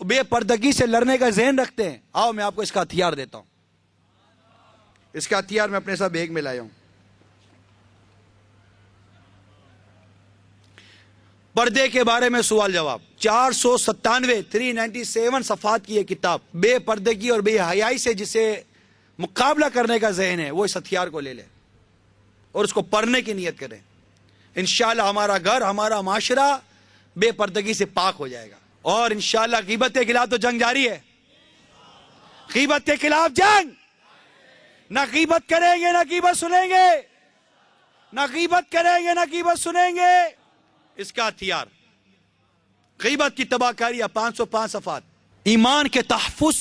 بے پردگی سے لڑنے کا ذہن رکھتے ہیں، آؤ میں آپ کو اس کا ہتھیار دیتا ہوں. اس کا ہتھیار میں اپنے ساتھ بیگ میں لایا ہوں. پردے کے بارے میں سوال جواب. 397 صفحات کی یہ کتاب. بے پردگی اور بے حیائی سے جسے مقابلہ کرنے کا ذہن ہے وہ اس ہتھیار کو لے لے اور اس کو پڑھنے کی نیت کریں. انشاءاللہ ہمارا گھر، ہمارا معاشرہ بے پردگی سے پاک ہو جائے گا. اور انشاءاللہ غیبت کے خلاف تو جنگ جاری ہے. غیبت کے خلاف جنگ. نہ غیبت کریں گے نہ غیبت سنیں گے، نہ غیبت کریں گے نہ غیبت سنیں گے. اس کا ہتھیار غیبت کی تباہ کاری. 505 صفحات. ایمان کے تحفظ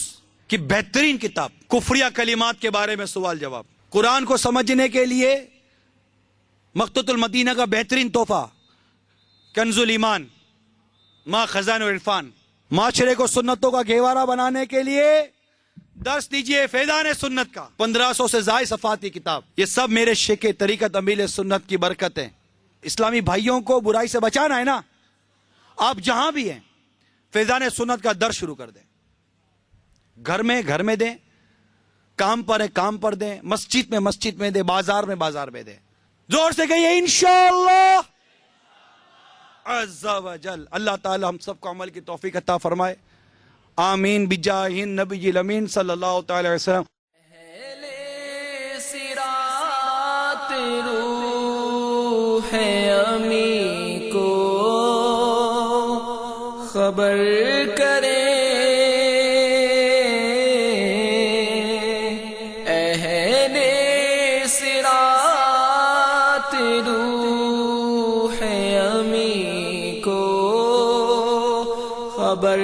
کی بہترین کتاب. کفریہ کلمات کے بارے میں سوال جواب. قرآن کو سمجھنے کے لیے مقتۃ المدینہ کا بہترین تحفہ کنز الایمان ما خزائن العرفان. معاشرے کو سنتوں کا گہوارہ بنانے کے لیے درس دیجئے فیضان سنت کا. 1500 سے زائد صفحات کی کتاب. یہ سب میرے شیخ طریقت امیل سنت کی برکت ہے. اسلامی بھائیوں کو برائی سے بچانا ہے نا. آپ جہاں بھی ہیں فیضان سنت کا درس شروع کر دیں. گھر میں دیں، کام پر ہے کام پر دیں، مسجد میں دیں، بازار میں دیں. زور سے کہیے انشاءاللہ عز و جل. اللہ تعالی ہم سب کو عمل کی توفیق عطا فرمائے. آمین بجاہ النبی الامین صلی اللہ تعالی علیہ وسلم. اہل صراط روح امی کو خبر کرے، اہل صراط روح امی کو خبر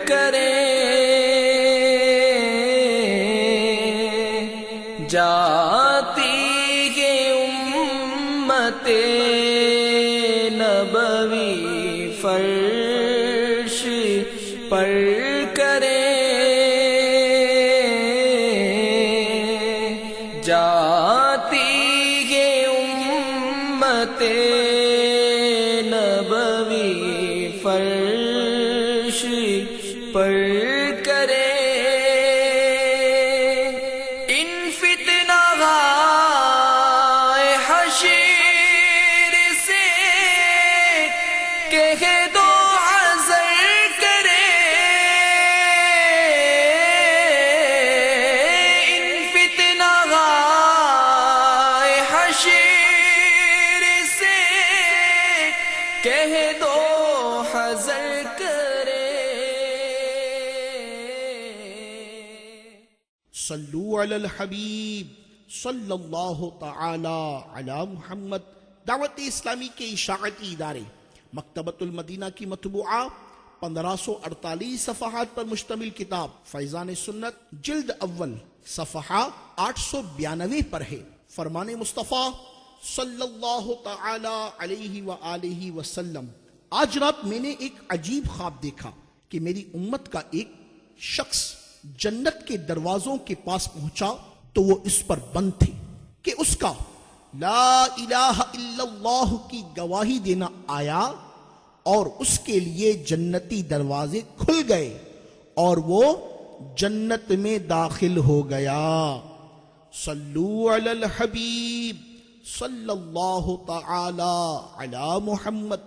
کرے. جاتی ہے امت نبوی فرش پر کرے، جاتی ہے امت نبوی فرش پر کرے. کہہ دو حذر کرے، ان فتنہ غائے حشیر سے کہہ دو حذر کرے. صلو علی الحبیب صلی اللہ تعالی علی محمد. دعوت اسلامی کے اشاعتی ادارے مکتبۃ المدینہ کی مطبوعہ 1548 صفحات پر مشتمل کتاب فیضان سنت جلد اول صفحہ 892 پر ہے. فرمان مصطفیٰ صلی اللہ تعالی علیہ وآلہ وسلم. آج رات میں نے ایک عجیب خواب دیکھا کہ میری امت کا ایک شخص جنت کے دروازوں کے پاس پہنچا تو وہ اس پر بند تھے کہ اس کا لا الہ الا اللہ کی گواہی دینا آیا اور اس کے لیے جنتی دروازے کھل گئے اور وہ جنت میں داخل ہو گیا. صلو علی الحبیب صلی اللہ تعالی علی محمد.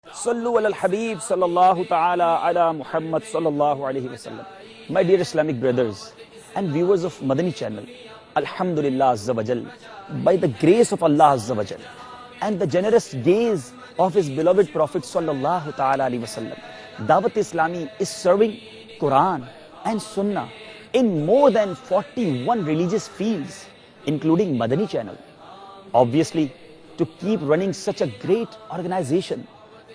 صلو علی الحبیب صلی اللہ تعالی علی محمد صلی اللہ علیہ وسلم. My dear Islamic brothers and viewers of Madani channel, Alhamdulillah Azza wa Jal, by the grace of Allah Azza wa Jal and the generous gaze of His beloved Prophet Sallallahu Ta'ala Alaihi Wasallam, Dawat Islami is serving Quran and Sunnah in more than 41 religious fields, including Madani channel. Obviously, to keep running such a great organization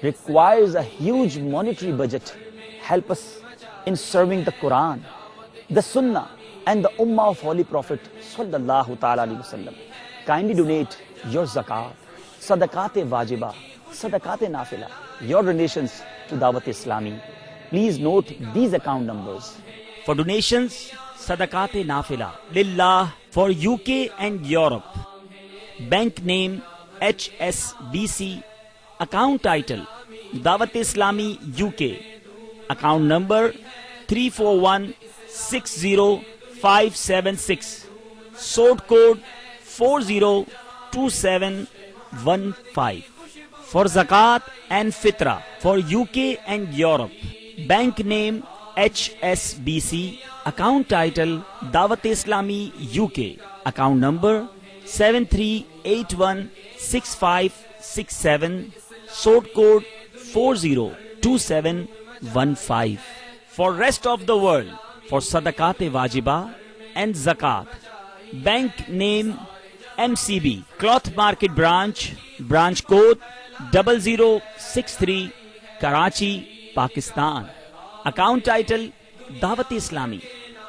requires a huge monetary budget. Help us in serving the Quran, the Sunnah and the Ummah of Holy Prophet Sallallahu Ta'ala Alaihi Wasallam. Kindly donate your zakat, sadaqat-e-wajibah, sadaqat-e-nafila, your donations to Dawat Islami. Please note these account numbers. For donations, sadaqat-e-nafila, Lillah for UK and Europe, Bank name HSBC. Account title Dawat Islami UK. Account number 341-60576. Sort code 402715. For Zakat and Fitra for UK and Europe. Bank name HSBC. Account title Dawat Islami UK. Account number 73816567. Sort code 402715. For rest of the world, for Sadaqat-e-Wajiba and Zakat. Bank name MCB. Cloth Market Branch. Branch code 0063. Karachi, Pakistan. Account title Dawat Islami.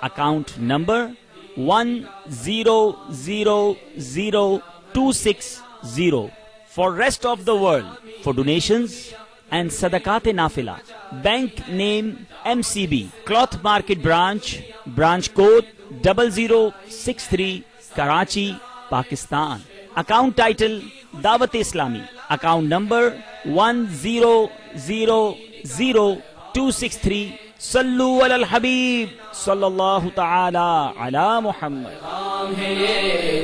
Account number 100260. For rest of the world, for donations and Sadaqat-e-Nafila. Bank name MCB. Cloth Market Branch. Branch code 0063. Karachi, Pakistan. Account title Dawat Islami. Account number 100263. Sallu ala al-Habib sallallahu ta'ala ala Muhammad.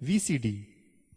VCD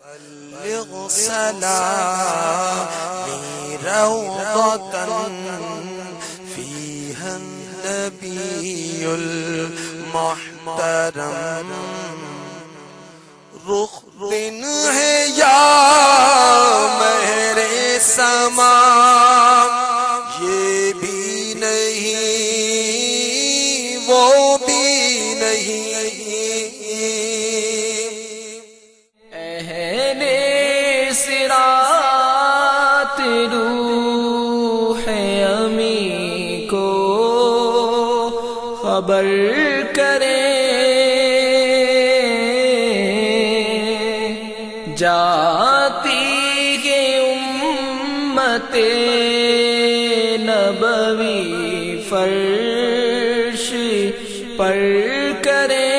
بلغ سلامي روضة فيها النبي المحترم رخ دن ہے یا مہر سما یہ بھی نہیں وہ بھی نہیں اہل صراط روح امی کو خبر کریں، جاتی ہے امت نبوی فرش پر کریں۔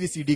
VCD